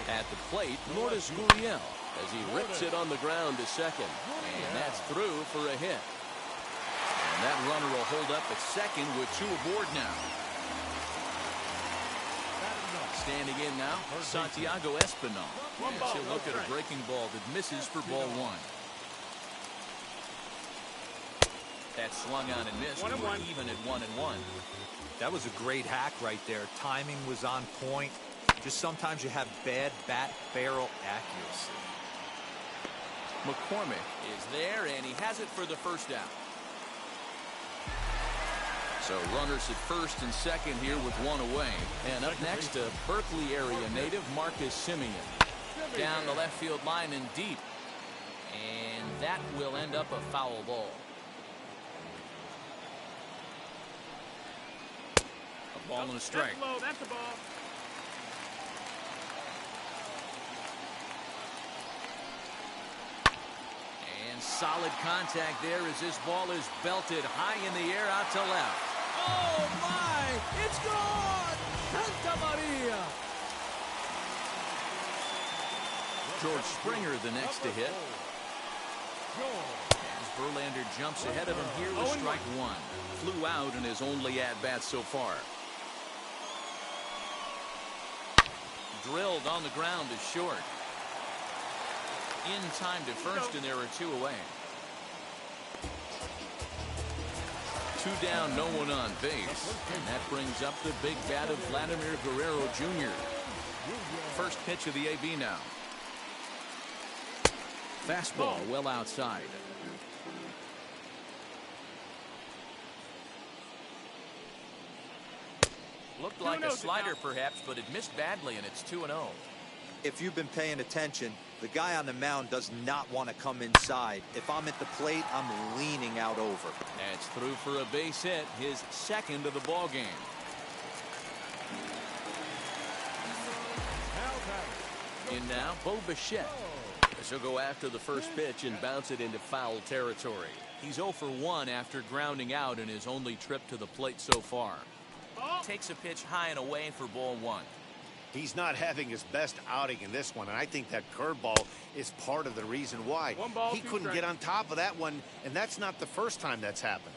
Speaker 2: At the plate, Lourdes Gurriel as he rips it on the ground to second. And that's through for a hit. And that runner will hold up at second with 2 aboard now. Standing in now, Santiago Espinal. As he'll look at a breaking ball that misses for ball 1. That swung on and missed. We're even at 1-1.
Speaker 1: That was a great hack right there. Timing was on point. Just sometimes you have bad bat barrel accuracy.
Speaker 2: McCormick is there, and he has it for the first out. So runners at first and second here with 1 away. And up next, a Berkeley area native, Marcus Semien. Down the left field line and deep. And that will end up a foul ball. A ball and a strike.
Speaker 9: That's low. That's a ball.
Speaker 2: And solid contact there as this ball is belted high in the air out to left.
Speaker 9: Oh my! It's gone! Santa Maria!
Speaker 2: George Springer the next to hit. As Verlander jumps ahead of him here with strike 1. Flew out in his only at-bat so far. Drilled on the ground is short. In time to first, and there are 2 away. 2 down, no one on base. And that brings up the big bat of Vladimir Guerrero Jr. First pitch of the AB now. Fastball well outside. Looked like a slider perhaps, but it missed badly, and it's 2-0.
Speaker 1: If you've been paying attention, the guy on the mound does not want to come inside. If I'm at the plate, I'm leaning out over.
Speaker 2: That's through for a base hit, his second of the ball game. In now, Bo Bichette. He'll go after the first pitch and bounce it into foul territory. He's 0 for 1 after grounding out in his only trip to the plate so far. Takes a pitch high and away for ball 1.
Speaker 3: He's not having his best outing in this one, and I think that curveball is part of the reason why. He couldn't get on top of that one, and that's not the first time that's happened.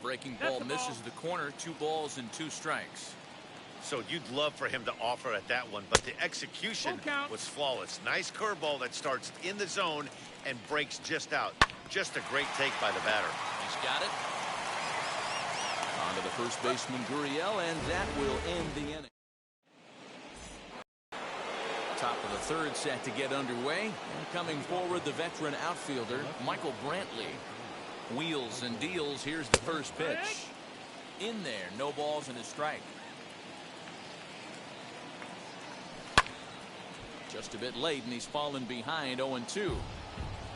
Speaker 2: Breaking ball misses the corner. 2 balls and 2 strikes.
Speaker 3: So you'd love for him to offer at that one, but the execution was flawless. Nice curveball that starts in the zone and breaks just out. Just a great take by the batter.
Speaker 2: He's got it. On to the first baseman, Gurriel, and that will end the inning. Top of the third set to get underway. And coming forward, the veteran outfielder, Michael Brantley. Wheels and deals. Here's the first pitch. In there, no balls and a strike. Just a bit late, and he's fallen behind 0-2.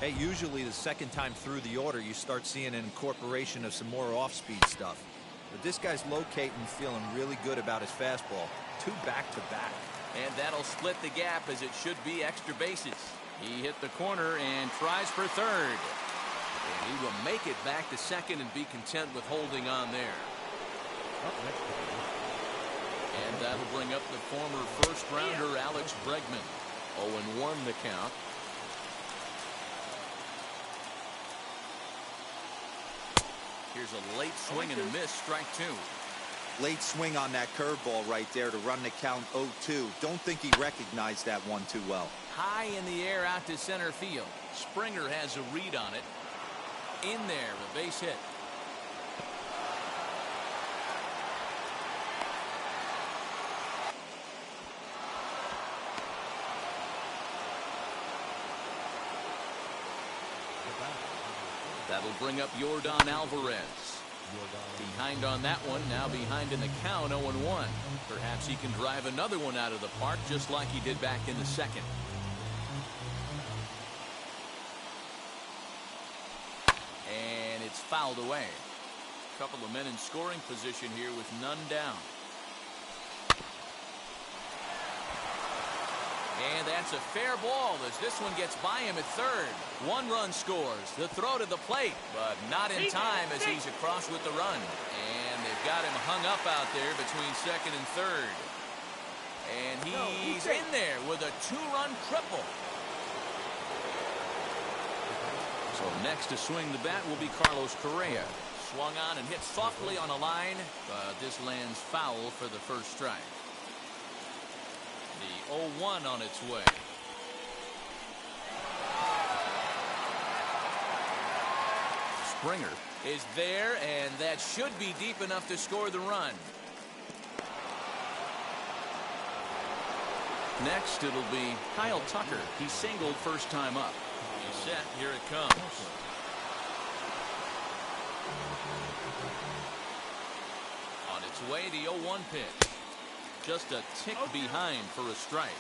Speaker 1: Hey, usually the second time through the order, you start seeing an incorporation of some more off-speed stuff. But this guy's locating, feeling really good about his fastball. 2 back-to-back.
Speaker 2: And that'll split the gap, as it should be extra bases. He hit the corner and tries for third. And he will make it back to second and be content with holding on there. And that'll bring up the former first-rounder Alex Bregman. 0-1 the count. Here's a late swing and a miss, strike 2.
Speaker 1: Late swing on that curveball right there to run the count 0-2. Don't think he recognized that one too well.
Speaker 2: High in the air out to center field. Springer has a read on it. In there, a base hit. That'll bring up Yordan Alvarez. Behind on that one, now behind in the count, 0-1. Perhaps he can drive another one out of the park just like he did back in the second. And it's fouled away. A couple of men in scoring position here with none down. And that's a fair ball as this one gets by him at third. 1 run scores. The throw to the plate, but not in time as he's across with the run. And they've got him hung up out there between second and third. And he's in there with a 2-run triple. So next to swing the bat will be Carlos Correa. Swung on and hit softly on a line, but this lands foul for the first strike. The 0-1 on its way. Springer is there, and that should be deep enough to score the run. Next, it'll be Kyle Tucker. He singled first time up. He's set. Here it comes. On its way, the 0-1 pitch. Just a tick behind for a strike.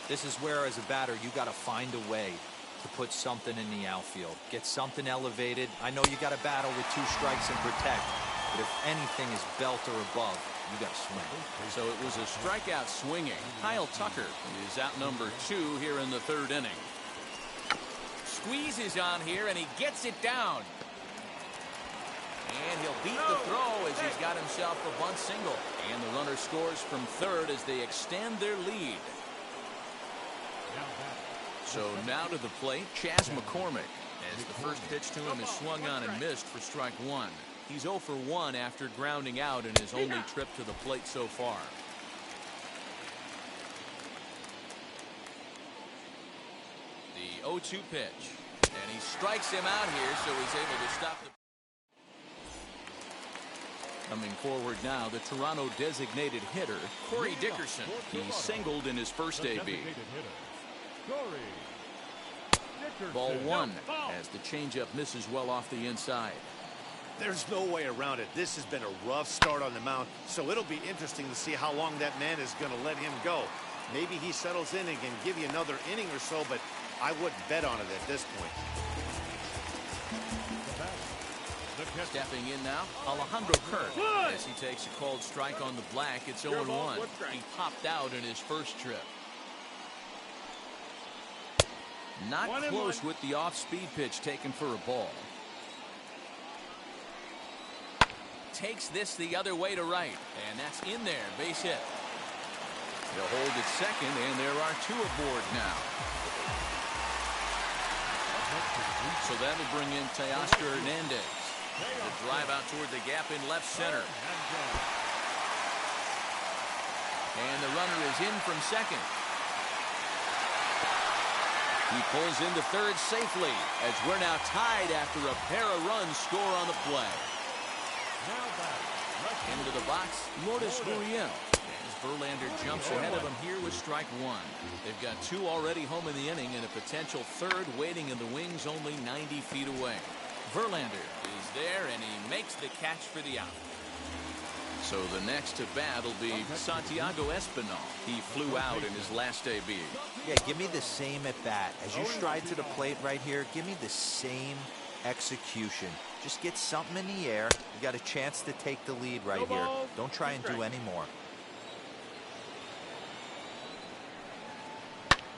Speaker 1: This is where, as a batter, you got to find a way to put something in the outfield. Get something elevated. I know you got to battle with 2 strikes and protect, but if anything is belt or above, you got to swing.
Speaker 2: So it was a strikeout swinging. Kyle Tucker is out number 2 here in the 3rd inning. Squeezes on here, and he gets it down. And he'll beat the throw as he's got himself a bunt single. And the runner scores from third as they extend their lead. So now to the plate, Chas McCormick. As the first pitch to him is swung on and missed for strike 1. He's 0 for 1 after grounding out in his only trip to the plate so far. The 0-2 pitch. And he strikes him out here, so he's able to stop the... Coming forward now, the Toronto designated hitter, Corey Dickerson. He singled in his first AB. Ball one as the changeup misses well off the inside.
Speaker 3: There's no way around it. This has been a rough start on the mound, so it'll be interesting to see how long that man is going to let him go. Maybe he settles in and can give you another inning or so, but I wouldn't bet on it at this point.
Speaker 2: Stepping in now, Alejandro Kirk, as he takes a called strike on the black. It's 0-1. He popped out in his first trip. Not close with the off-speed pitch taken for a ball. Takes this the other way to right, and that's in there. Base hit. He'll hold at second, and there are two aboard now. So that'll bring in Teoscar Hernandez. The drive out toward the gap in left center. And the runner is in from second. He pulls into third safely as we're now tied after a pair of runs score on the play. Into the box, Lourdes Gurriel. As Verlander jumps ahead of him here with strike one. They've got two already home in the inning and a potential third waiting in the wings only 90 feet away. Verlander is there and he makes the catch for the out. So the next to bat will be Santiago Espinal. He flew out in his last AB.
Speaker 1: Yeah, give me the same at bat. As you stride to the plate right here, give me the same execution. Just get something in the air. You got a chance to take the lead right here. Don't try and do any more.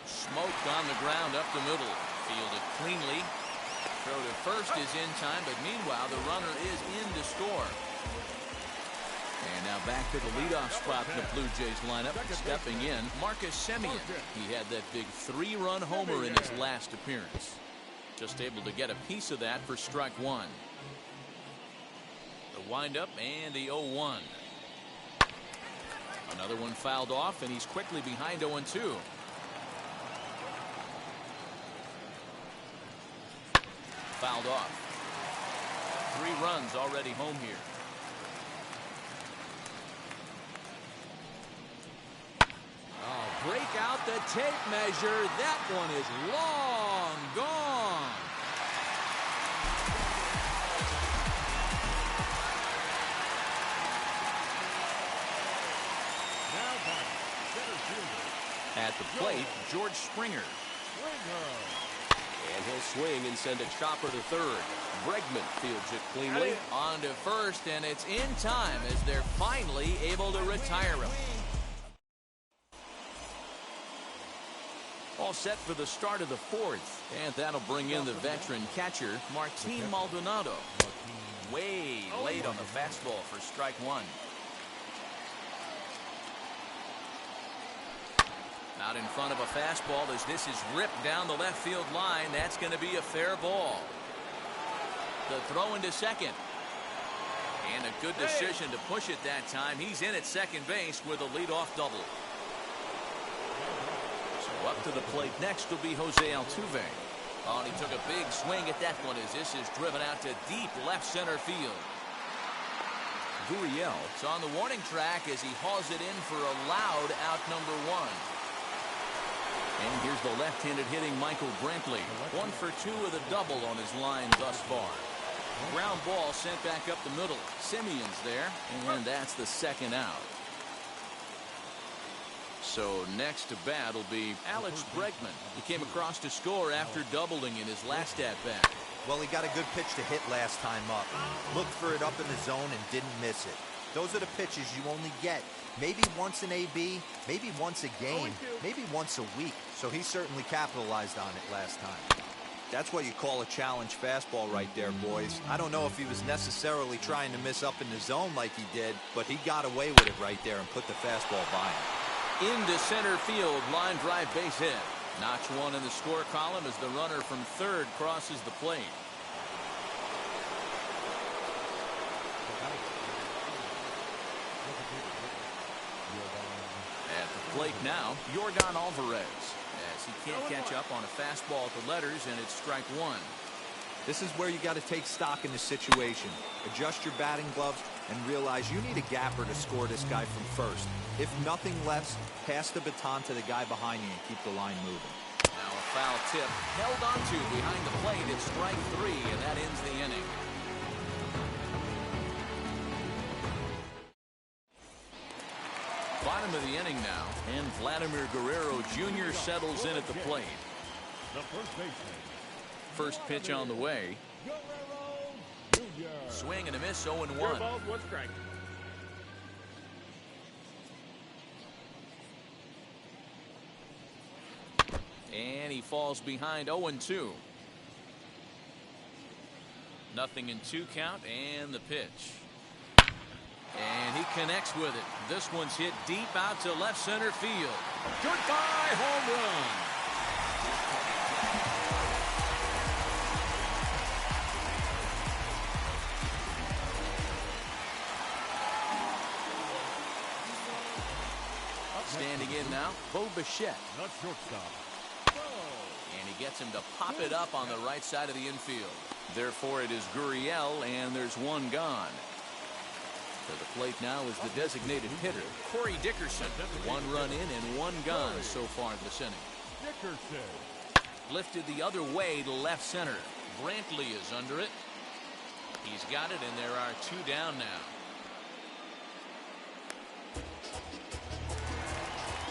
Speaker 2: Smoked on the ground up the middle. Fielded cleanly. Throw to first is in time, but meanwhile the runner is in to score. And now back to the leadoff spot in the Blue Jays lineup. Stepping in, Marcus Semien. He had that big 3-run homer in his last appearance. Just able to get a piece of that for strike one. The windup and the 0-1. Another one fouled off, and he's quickly behind 0-2. Fouled off. 3 runs already home here.
Speaker 9: Oh, break out the tape measure. That one is long gone.
Speaker 2: At the plate, George Springer.
Speaker 8: And he'll swing and send a chopper to third. Bregman fields it cleanly.
Speaker 2: On to first, and it's in time as they're finally able to retire him. All set for the start of the fourth, and that'll bring in the veteran catcher, Martin Maldonado. Way late on the fastball for strike one. Out in front of a fastball as this is ripped down the left field line. That's going to be a fair ball. The throw into second. And a good decision to push it that time. He's in at second base with a leadoff double. So up to the plate next will be Jose Altuve. Oh, and he took a big swing at that one as this is driven out to deep left center field. Gurriel is on the warning track as he hauls it in for a loud out number one. And here's the left-handed hitting Michael Brantley. 1 for 2 with a double on his line thus far. Ground ball sent back up the middle. Simeon's there, and that's the second out. So next to bat will be Alex Bregman. He came across to score after doubling in his last at-bat.
Speaker 1: Well, he got a good pitch to hit last time up. Looked for it up in the zone and didn't miss it. Those are the pitches you only get maybe once an AB, maybe once a game, maybe once a week. So he certainly capitalized on it last time. That's what you call a challenge fastball right there, boys. I don't know if he was necessarily trying to miss up in the zone like he did, but he got away with it right there and put the fastball by him.
Speaker 2: Into center field, line drive base hit. Notch one in the score column as the runner from third crosses the plate. At the plate now, Yordan Alvarez, as he can't catch up on a fastball at the letters, and it's strike one.
Speaker 1: This is where you got to take stock in the situation. Adjust your batting gloves, and realize you need a gapper to score this guy from first. If nothing less, pass the baton to the guy behind you and keep the line moving.
Speaker 2: Now a foul tip held onto behind the plate. It's strike 3, and that ends the inning. Bottom of the inning now, and Vladimir Guerrero Jr. settles in at the plate.
Speaker 7: The first baseman.
Speaker 2: First pitch on the way.
Speaker 7: Guerrero Jr.
Speaker 2: Swing and a miss, 0-1.
Speaker 8: Ball, 1 strike.
Speaker 2: And he falls behind 0-2. Nothing in 2 count, and the pitch. And he connects with it. This one's hit deep out to left center field. Goodbye home run. Standing in now, Bo Bichette.
Speaker 7: Not shortstop.
Speaker 2: And he gets him to pop it up on the right side of the infield. Therefore, it is Gurriel, and there's 1 gone. To the plate now is the designated hitter, Corey Dickerson. 1 run in and 1 gone so far this inning.
Speaker 7: Dickerson.
Speaker 2: Lifted the other way to left center. Brantley is under it. He's got it, and there are 2 down now.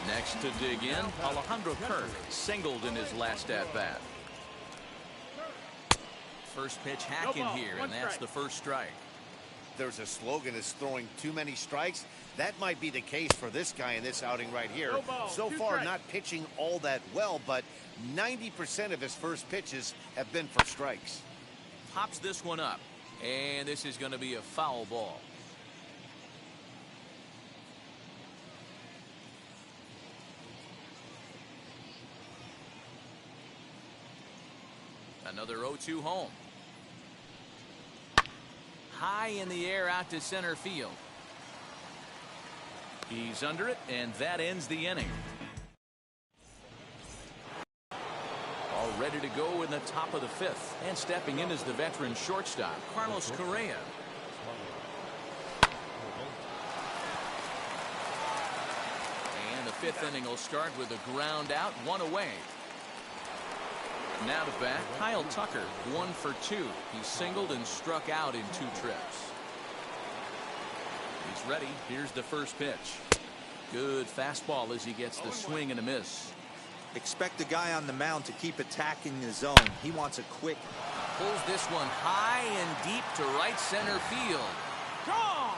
Speaker 2: Next to dig in, Alejandro Kirk singled in his last at-bat. First pitch hacking here, and that's the first strike.
Speaker 3: There's a slogan is throwing too many strikes. That might be the case for this guy in this outing right here. So far, not pitching all that well, but 90% of his first pitches have been for strikes.
Speaker 2: Pops this one up, and this is going to be a foul ball. Another 0-2 home. High in the air out to center field. He's under it, and that ends the inning. All ready to go in the top of the 5th. And stepping in is the veteran shortstop, Carlos Correa. And the 5th inning will start with a ground out, 1 away. Now to bat, Kyle Tucker, 1 for 2. He singled and struck out in 2 trips. He's ready. Here's the first pitch. Good fastball as he gets the swing and a miss.
Speaker 1: Expect the guy on the mound to keep attacking the zone. He wants a quick.
Speaker 2: Pulls this one high and deep to right center field. Gone!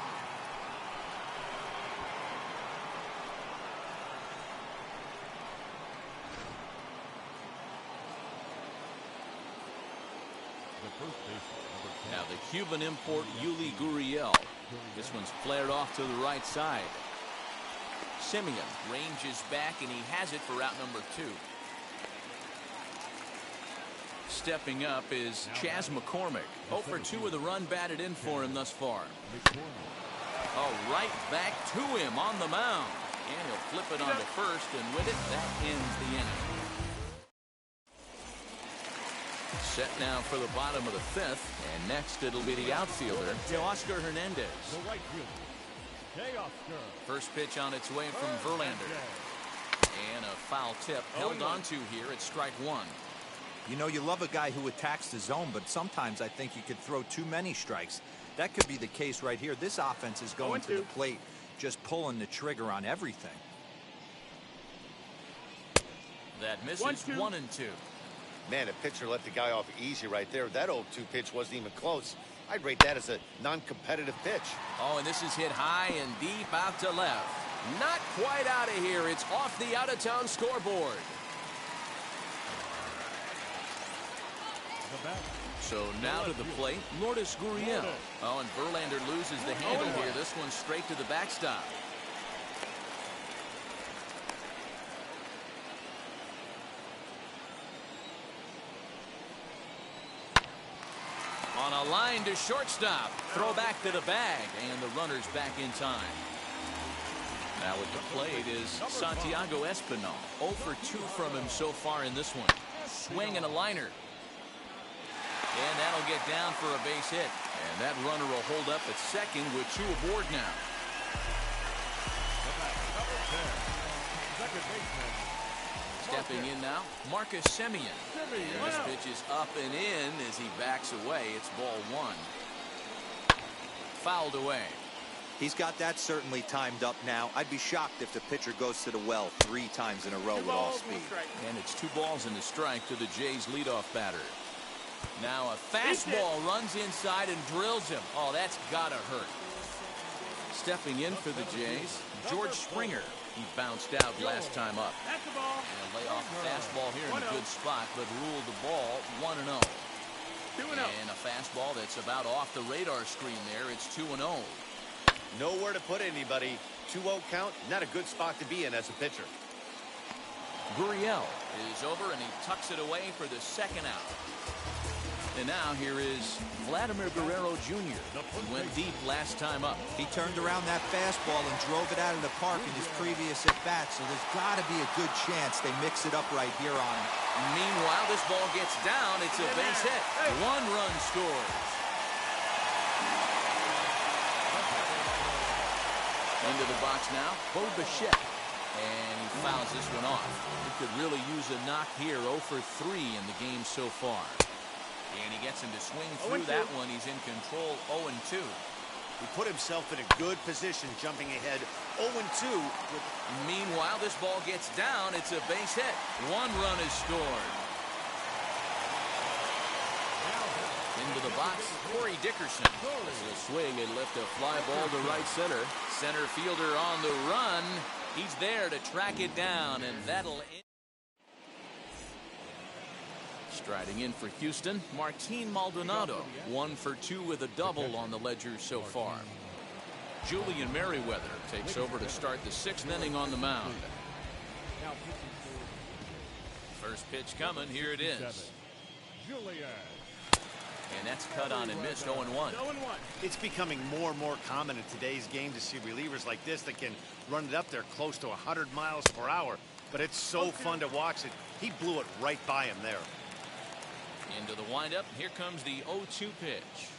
Speaker 2: Now the Cuban import Yuli Gurriel. This one's flared off to the right side. Simeon ranges back, and he has it for route number 2. Stepping up is Chas McCormick. 0 for 2 with a run batted in for him thus far. Oh, right back to him on the mound. And he'll flip it onto first, and with it, that ends the inning. Set now for the bottom of the 5th, and next it'll be the outfielder, Oscar Hernandez. First pitch on its way from Verlander. And a foul tip held onto here at strike 1.
Speaker 1: You know, you love a guy who attacks the zone, but sometimes I think you could throw too many strikes. That could be the case right here. This offense is going to the plate, just pulling the trigger on everything.
Speaker 2: That misses 1 and 2.
Speaker 3: Man, a pitcher let the guy off easy right there. That 0-2 pitch wasn't even close. I'd rate that as a non-competitive pitch.
Speaker 2: Oh, and this is hit high and deep out to left. Not quite out of here. It's off the out-of-town scoreboard. So now to the plate, Lourdes Gurriel. Oh, and Verlander loses the handle here. This one straight to the backstop. On a line to shortstop. Throw back to the bag, and the runner's back in time. Now at the plate is Santiago Espinal. 0 for 2 from him so far in this one. Swing and a liner. And that'll get down for a base hit. And that runner will hold up at second with 2 aboard now.
Speaker 7: Second baseman.
Speaker 2: Stepping in now, Marcus Semien. And this pitch is up and in as he backs away. It's ball 1. Fouled away.
Speaker 1: He's got that certainly timed up now. I'd be shocked if the pitcher goes to the well 3 times in a row with all speed.
Speaker 2: And it's 2 balls and a strike to the Jays leadoff batter. Now a fastball runs inside and drills him. Oh, that's gotta hurt. Stepping in for the Jays, George Springer. He bounced out last time up. And a layoff fastball here in a good spot, but ruled the ball 1-0. And a fastball that's about off the radar screen there. It's 2-0.
Speaker 3: Nowhere to put anybody. 2-0 count, not a good spot to be in as a pitcher.
Speaker 2: Gurriel is over and he tucks it away for the second out. And now here is Vladimir Guerrero Jr. He went deep last time up.
Speaker 1: He turned around that fastball and drove it out of the park in his previous at-bat, so there's got to be a good chance they mix it up right here on him.
Speaker 2: Meanwhile, this ball gets down. It's a base hit. 1 run scores. Into the box now, Bo Bichette. And he fouls this one off. He could really use a knock here. 0 for 3 in the game so far. And he gets him to swing through that one. He's in control. 0-2.
Speaker 3: He put himself in a good position, jumping ahead 0-2.
Speaker 2: Meanwhile, this ball gets down. It's a base hit. 1 run is scored. Into the box, Corey Dickerson.
Speaker 8: He'll swing and lift a fly ball to right center.
Speaker 2: Center fielder on the run. He's there to track it down, and that'll end. Striding in for Houston, Martin Maldonado. 1 for 2 with a double on the ledger so far. Julian Merriweather takes over to start the 6th inning on the mound. First pitch coming. Here it is. And that's cut on and missed. 0-1.
Speaker 3: It's becoming more and more common in today's game to see relievers like this that can run it up there close to 100 miles per hour. But it's so fun to watch it. He blew it right by him there.
Speaker 2: Into the windup. Here comes the 0-2 pitch.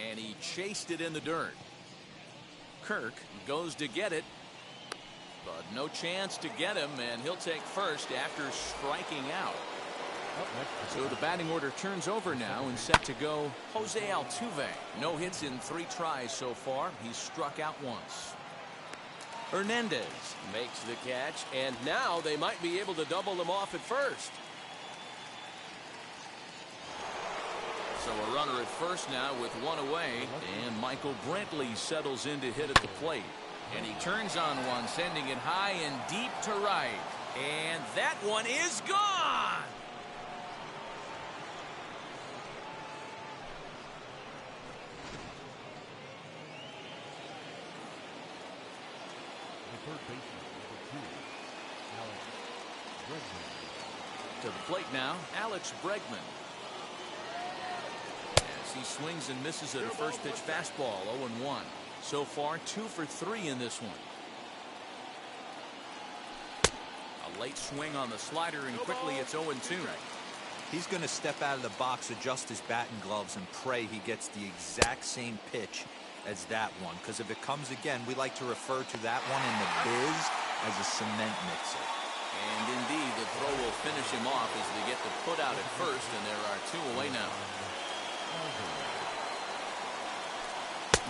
Speaker 2: And he chased it in the dirt. Kirk goes to get it. But no chance to get him, and he'll take first after striking out. So the batting order turns over now and set to go Jose Altuve. No hits in 3 tries so far. He's struck out once.
Speaker 8: Hernandez makes the catch, and now they might be able to double them off at first.
Speaker 2: So a runner at first now with 1 away, and Michael Brantley settles in to hit at the plate. And he turns on one, sending it high and deep to right. And that one is gone! To the plate now, Alex Bregman. As he swings and misses at a first pitch fastball, 0-1. So far, 2 for 3 in this one. A late swing on the slider, and quickly it's 0-2.
Speaker 1: He's going to step out of the box, adjust his bat and gloves, and pray he gets the exact same pitch as that one. Because if it comes again, we like to refer to that one in the biz as a cement mixer.
Speaker 2: And indeed, the throw will finish him off as they get the put out at first, and there are 2 away now.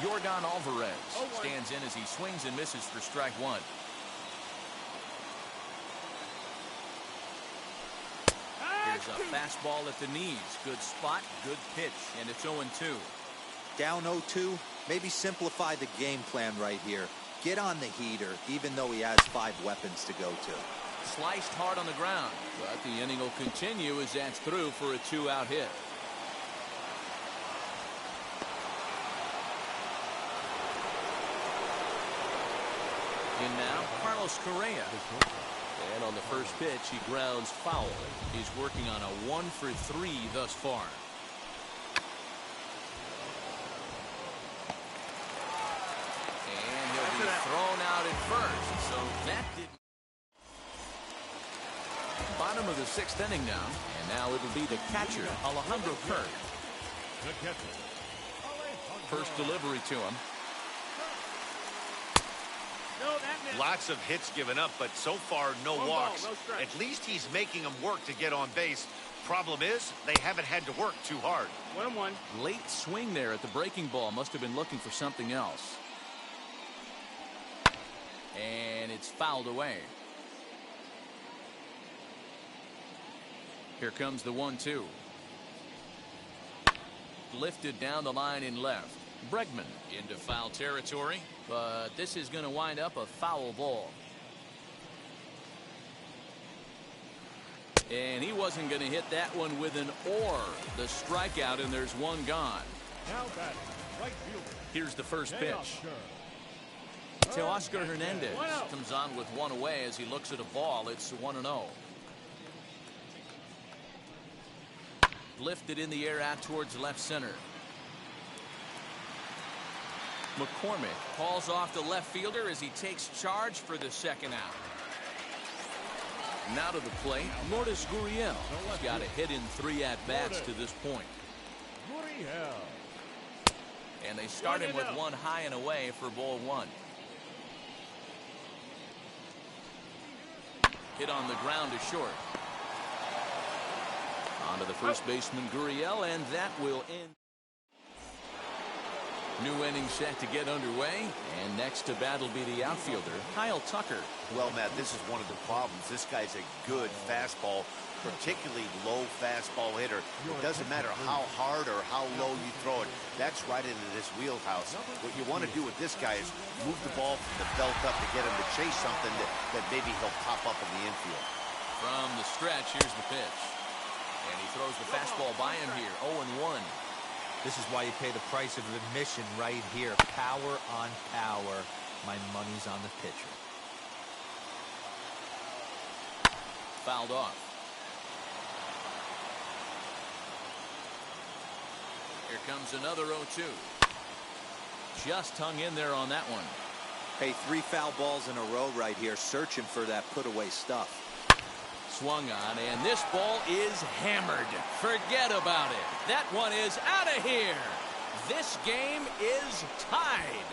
Speaker 2: Yordan Alvarez stands in as he swings and misses for strike 1. Here's a fastball at the knees. Good spot, good pitch, and it's 0-2.
Speaker 1: Down 0-2, maybe simplify the game plan right here. Get on the heater, even though he has 5 weapons to go to.
Speaker 2: Sliced hard on the ground, but the inning will continue as that's through for a 2-out hit. In now, Carlos Correa.
Speaker 8: And on the first pitch, he grounds foul.
Speaker 2: He's working on a 1 for 3 thus far. And he'll be thrown out at first, so that didn't. Bottom of the 6th inning now, and now it'll be the catcher, Alejandro Kirk.
Speaker 7: The catcher,
Speaker 2: First delivery to him.
Speaker 3: Lots of hits given up, but so far no walks. At least he's making them work to get on base. Problem is, they haven't had to work too hard.
Speaker 2: 1-1. Late swing there at the breaking ball. Must have been looking for something else. And it's fouled away. Here comes the 1-2. Lifted down the line in left. Bregman into foul territory, but this is going to wind up a foul ball. And he wasn't going to hit that one with an or. The strikeout, and there's one gone.
Speaker 7: Now batting, right fielder.
Speaker 2: Here's the first pitch. To Oscar Hernandez. Comes on with one away as he looks at a ball. It's 1-0. Lifted in the air out towards left center. McCormick calls off the left fielder as he takes charge for the second out. Now to the plate, Lourdes Gurriel. He's got a hit in 3 at-bats to this point. And they start him with one high and away for ball 1. Hit on the ground to short. On to the first baseman, Gurriel, and that will end. New inning set to get underway, and next to bat will be the outfielder, Kyle Tucker.
Speaker 3: Well, Matt, this is one of the problems. This guy's a good fastball, particularly low fastball hitter. It doesn't matter how hard or how low you throw it. That's right into this wheelhouse. What you want to do with this guy is move the ball from the belt up to get him to chase something that maybe he'll pop up in the infield.
Speaker 2: From the stretch, here's the pitch. And he throws the fastball by him here, 0-1.
Speaker 1: This is why you pay the price of admission right here. Power on power. My money's on the pitcher.
Speaker 2: Fouled off. Here comes another 0-2. Just hung in there on that one.
Speaker 1: Hey, 3 foul balls in a row right here, searching for that put-away stuff.
Speaker 2: Swung on, and this ball is hammered. Forget about it. That one is out of here. This game is tied.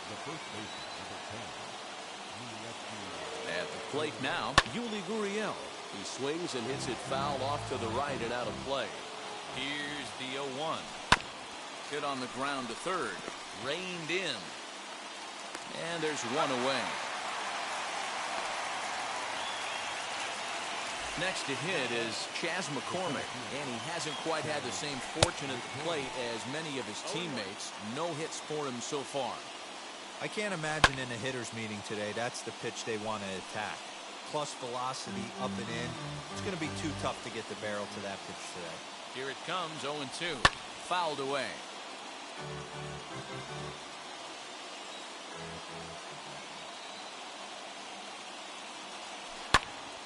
Speaker 7: The first baseman, number 10.
Speaker 2: At the plate now, Yuli Gurriel. He swings and hits it foul off to the right and out of play. Here's the 0-1. Hit on the ground to third. Reined in. And there's one away. Next to hit is Chas McCormick. And he hasn't quite had the same fortune at the plate as many of his teammates. No hits for him so far.
Speaker 1: I can't imagine in a hitter's meeting today that's the pitch they want to attack. Plus velocity up and in. It's going to be too tough to get the barrel to that pitch today.
Speaker 2: Here it comes, 0-2. Fouled away.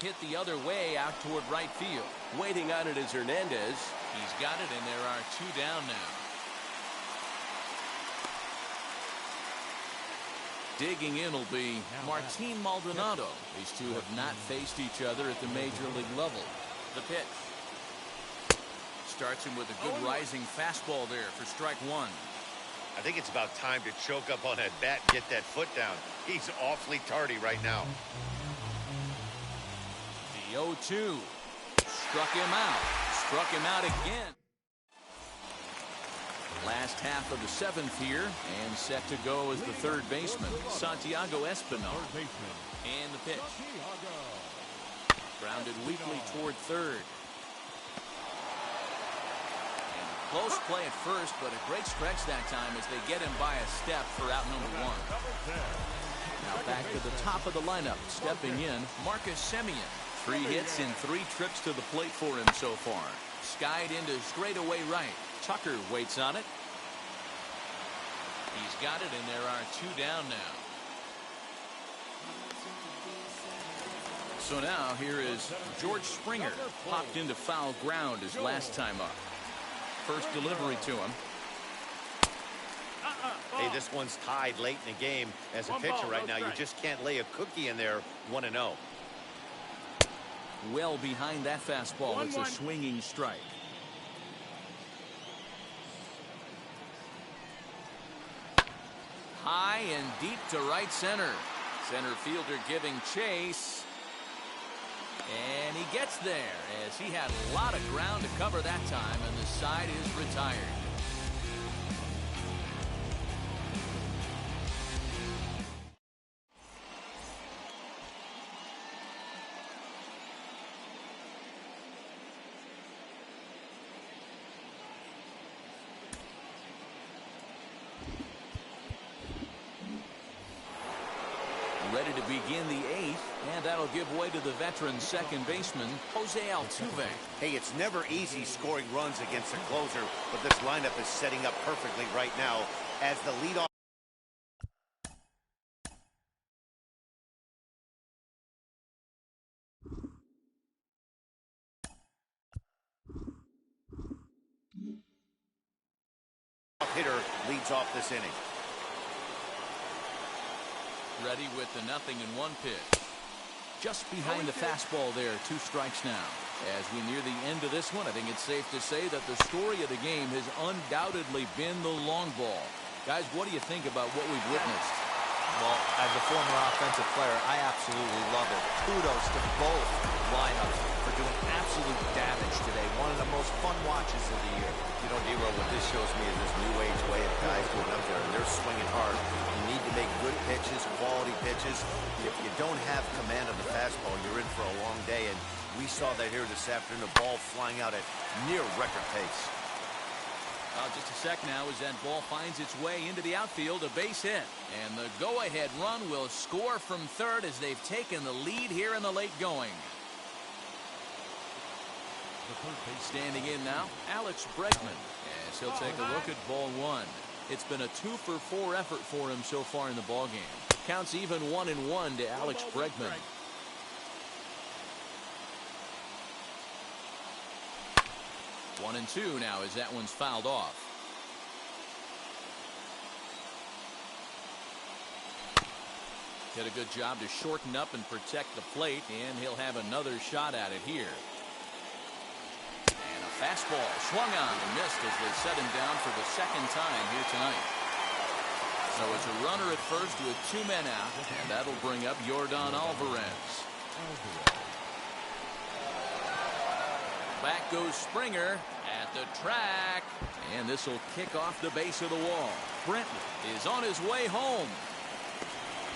Speaker 2: Hit the other way out toward right field.
Speaker 8: Waiting on it is Hernandez.
Speaker 2: He's got it, and there are 2 down now. Digging in will be Martin Maldonado. These two have not faced each other at the major league level. The pitch. Starts him with a good rising fastball there for strike 1.
Speaker 3: I think it's about time to choke up on that bat and get that foot down. He's awfully tardy right now.
Speaker 2: The 0-2. Struck him out. Struck him out again. Last half of the 7th here, and set to go as the third baseman, Santiago Espinal. And the pitch. Grounded weakly toward third. Close play at first, but a great stretch that time as they get him by a step for out number 1. Now back to the top of the lineup, stepping in, Marcus Semien. 3 hits in 3 trips to the plate for him so far. Skied into straightaway right. Tucker waits on it. He's got it, and there are 2 down now. So now here is George Springer. Popped into foul ground his last time up. First delivery to him.
Speaker 3: Hey, this one's tied late in the game. As a pitcher right now, you just can't lay a cookie in there 1-0.
Speaker 2: well behind that fastball. It's a swinging strike. High and deep to right center. Center fielder giving chase. And he gets there as he had a lot of ground to cover that time, and the side is retired. Ready to begin the 8th, and that'll give way to the veteran second baseman, Jose Altuve.
Speaker 3: Hey, it's never easy scoring runs against a closer, but this lineup is setting up perfectly right now as the leadoff. Hitter leads off this inning.
Speaker 2: Ready with the 0-1 pitch. Just behind the fastball there. 2 strikes now. As we near the end of this one, I think it's safe to say that the story of the game has undoubtedly been the long ball. Guys, what do you think about what we've witnessed?
Speaker 1: Well, as a former offensive player, I absolutely love it. Kudos to both lineups for doing absolute damage today. One of the most fun watches of the year.
Speaker 3: You know, D-Row, what this shows me is this new age way of guys going up there, and they're swinging hard. You need to make good pitches, quality pitches. If you don't have command of the fastball, you're in for a long day, and we saw that here this afternoon, the ball flying out at near record pace.
Speaker 2: Just a sec now as that ball finds its way into the outfield, a base hit. And the go-ahead run will score from third as they've taken the lead here in the late going. Standing in now, Alex Bregman, as he'll take a look at ball 1. It's been a 2-for-4 effort for him so far in the ballgame. Counts even 1-1 to Alex Bregman. 1-2 now as that one's fouled off. Did a good job to shorten up and protect the plate, and he'll have another shot at it here. And a fastball swung on and missed as they set him down for the second time here tonight. So it's a runner at first with 2 men out, and that'll bring up Yordan Alvarez. Back goes Springer at the track, and this will kick off the base of the wall. Brentwood is on his way home.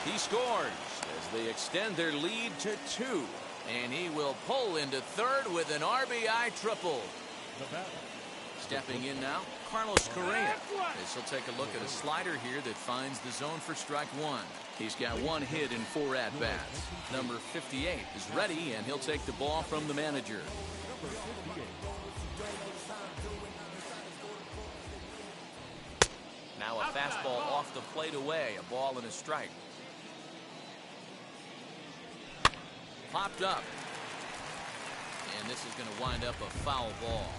Speaker 2: He scores as they extend their lead to 2, and he will pull into third with an RBI triple. Stepping in now, Carlos Correa. This will take a look at a slider here that finds the zone for strike 1. He's got 1 hit in 4 at-bats. Number 58 is ready, and he'll take the ball from the manager. Now a fastball off the plate away, a ball and a strike. Popped up. And this is going to wind up a foul ball.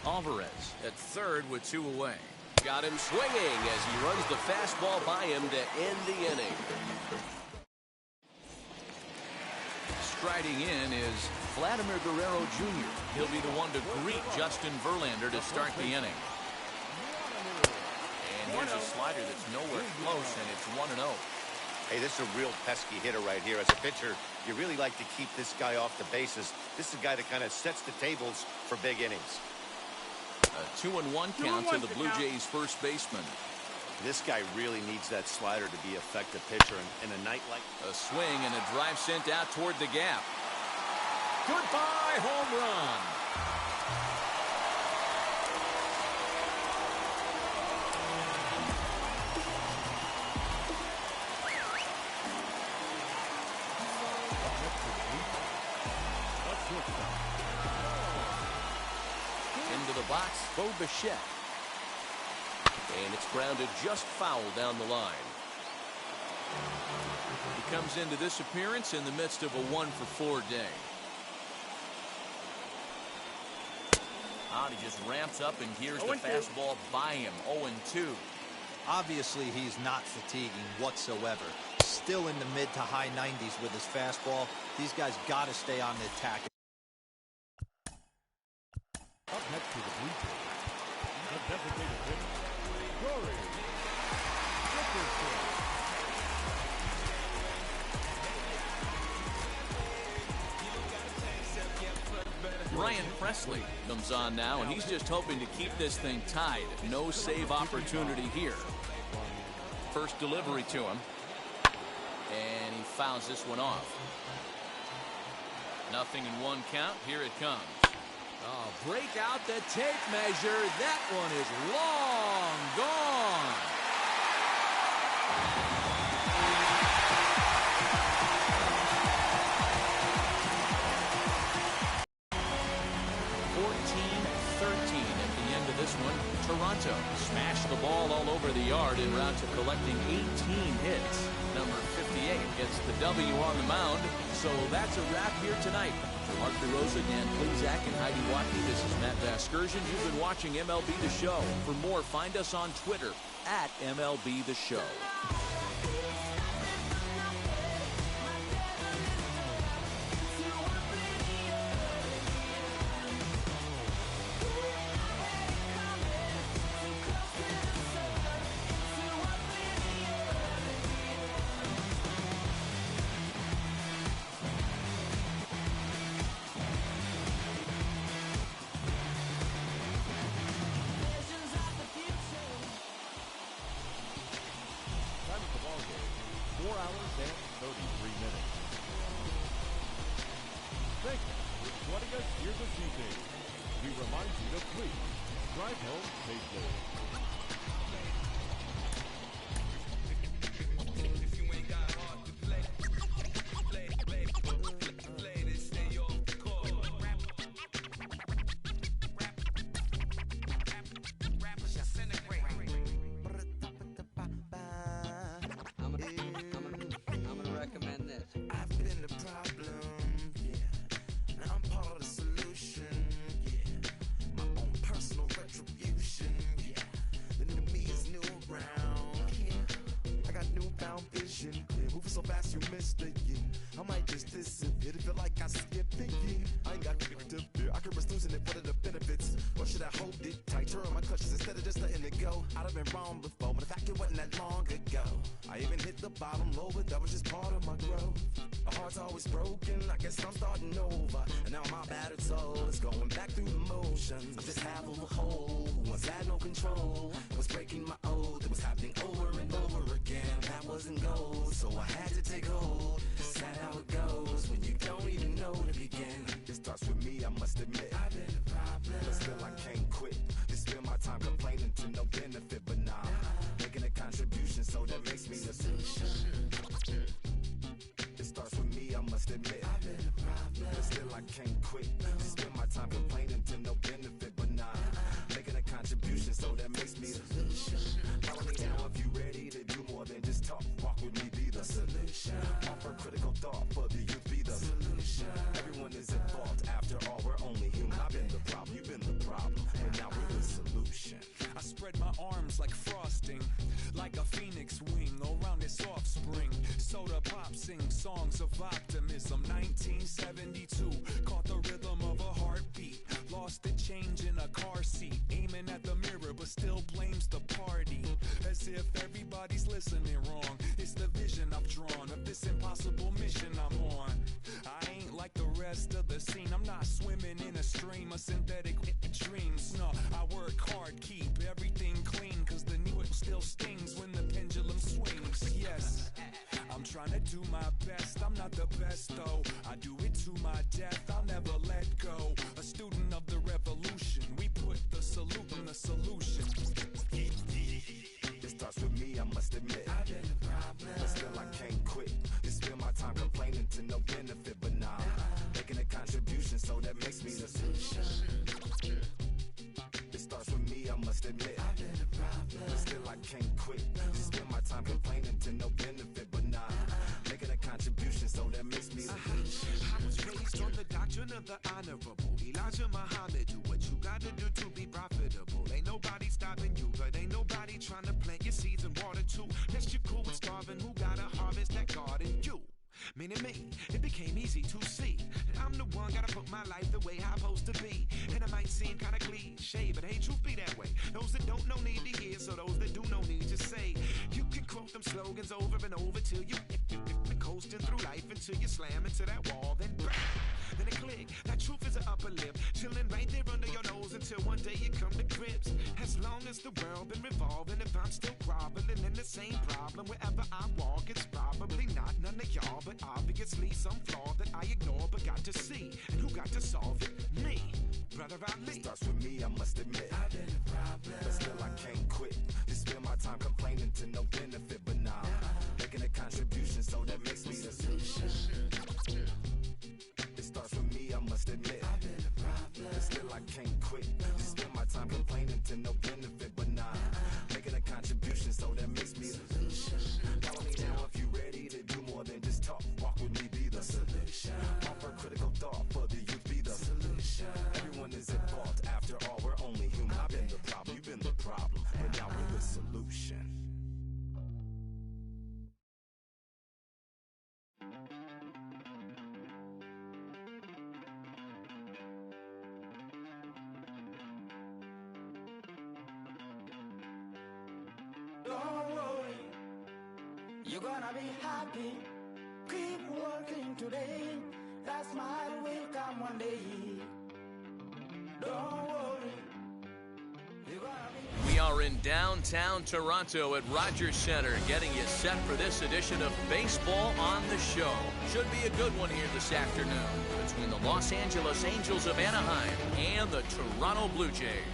Speaker 2: Alvarez at third with 2 away. Got him swinging as he runs the fastball by him to end the inning. Striding in is Vladimir Guerrero Jr. He'll be the one to greet Justin Verlander to start the inning. And here's a slider that's nowhere close, and it's 1-0.
Speaker 3: Hey, this is a real pesky hitter right here. As a pitcher, you really like to keep this guy off the bases. This is a guy that kind of sets the tables for big innings.
Speaker 2: A 2-1 count to the Blue Jays first baseman.
Speaker 3: This guy really needs that slider to be an effective pitcher in a night like...
Speaker 2: A swing and a drive sent out toward the gap. Goodbye, home run. Into the box, Bo Bichette. And it's grounded just foul down the line. He comes into this appearance in the midst of a 1-for-4 day. He just ramps up and hears the fastball by him. 0-2.
Speaker 1: Obviously, he's not fatiguing whatsoever. still in the mid to high 90s with his fastball. These guys got to stay on the attack.
Speaker 7: Up next to the bleachers, the designated hitter, Rory Dickerson.
Speaker 2: Ryan Presley comes on now, and he's just hoping to keep this thing tied. No save opportunity here. First delivery to him. And he fouls this one off. Nothing in one count. Here it comes.
Speaker 9: Oh, break out the tape measure. That one is long gone.
Speaker 2: This one, Toronto smashed the ball all over the yard en route to collecting 18 hits. Number 58 gets the W on the mound. So that's a wrap here tonight. For Mark DeRosa, Dan Plezak, and Heidi Watney, this is Matt Vasgersian. You've been watching MLB The Show. For more, find us on Twitter at MLB The Show.
Speaker 4: Songs of optimism. 1972, caught the rhythm of a heartbeat. Lost the change in a car seat, aiming at the mirror but still blames the party, as if everybody's listening wrong. It's the vision I've drawn of this impossible mission I'm on. I ain't like the rest of the scene. I'm not swimming in a stream of synthetic dreams. No, I work hard, keep everything clean, cause the new still stings when the pendulum swings. Yes, I'm trying to do my best. I'm not the best though. I do it to my death. I'll never let go. A student of the revolution. We put the salute in the solution.
Speaker 10: It starts with me, I must admit. I've been a problem, but still I can't quit. You spend my time complaining to no benefit, but nah, making a contribution, so that makes me the solution. It starts with me, I must admit. I've been a problem, but still I can't quit. You spend my time complaining to no benefit, but nah, making a contribution, so that makes me the solution.
Speaker 4: I was raised on the doctrine of the honorable. Elijah Muhammad, do what you gotta do to be profitable. Ain't nobody stopping you, but ain't nobody trying to plant your seeds and water too. Unless you're cool with starving, who got a harvest that
Speaker 11: meaning me. It became easy to see that I'm the one gotta put my life the way I'm supposed to be. And it might seem kinda cliche, but hey, truth be that way. Those that don't know need to hear, so those that do know need to say. You can quote them slogans over and over till you coasting through life until you slam into that wall, then bang, then it click. That truth is an upper lip, chilling right there under your nose until one day you come to grips. As long as the world been revolving, if I'm still groveling in the same problem wherever I walk, it's probably not none of y'all, but obviously some flaw that I ignore but got to see. And who got to solve it? Me, brother Ali.
Speaker 10: It starts with me, I must admit. I've been a problem, but still I can't quit. Just spend my time complaining to no benefit, but nah, making a contribution, so that makes me the solution. It starts with me, I must admit. I've been a problem, but still I can't quit. Just spend my time complaining to no benefit, but nah, making a contribution, so that makes me the solution. Follow me now if you ready to do more than just talk. Walk with me, be the solution. Offer critical thought for the youth, be the solution. Everyone is at fault, after all, we're only human. I've been the problem, you've been the problem, but now we're the solution.
Speaker 12: Don't worry, you're gonna be happy. Keep working today. That smile will come one day. Don't worry, you're gonna be.
Speaker 2: We are in downtown Toronto at Rogers Center, getting you set for this edition of Baseball on the Show. Should be a good one here this afternoon between the Los Angeles Angels of Anaheim and the Toronto Blue Jays.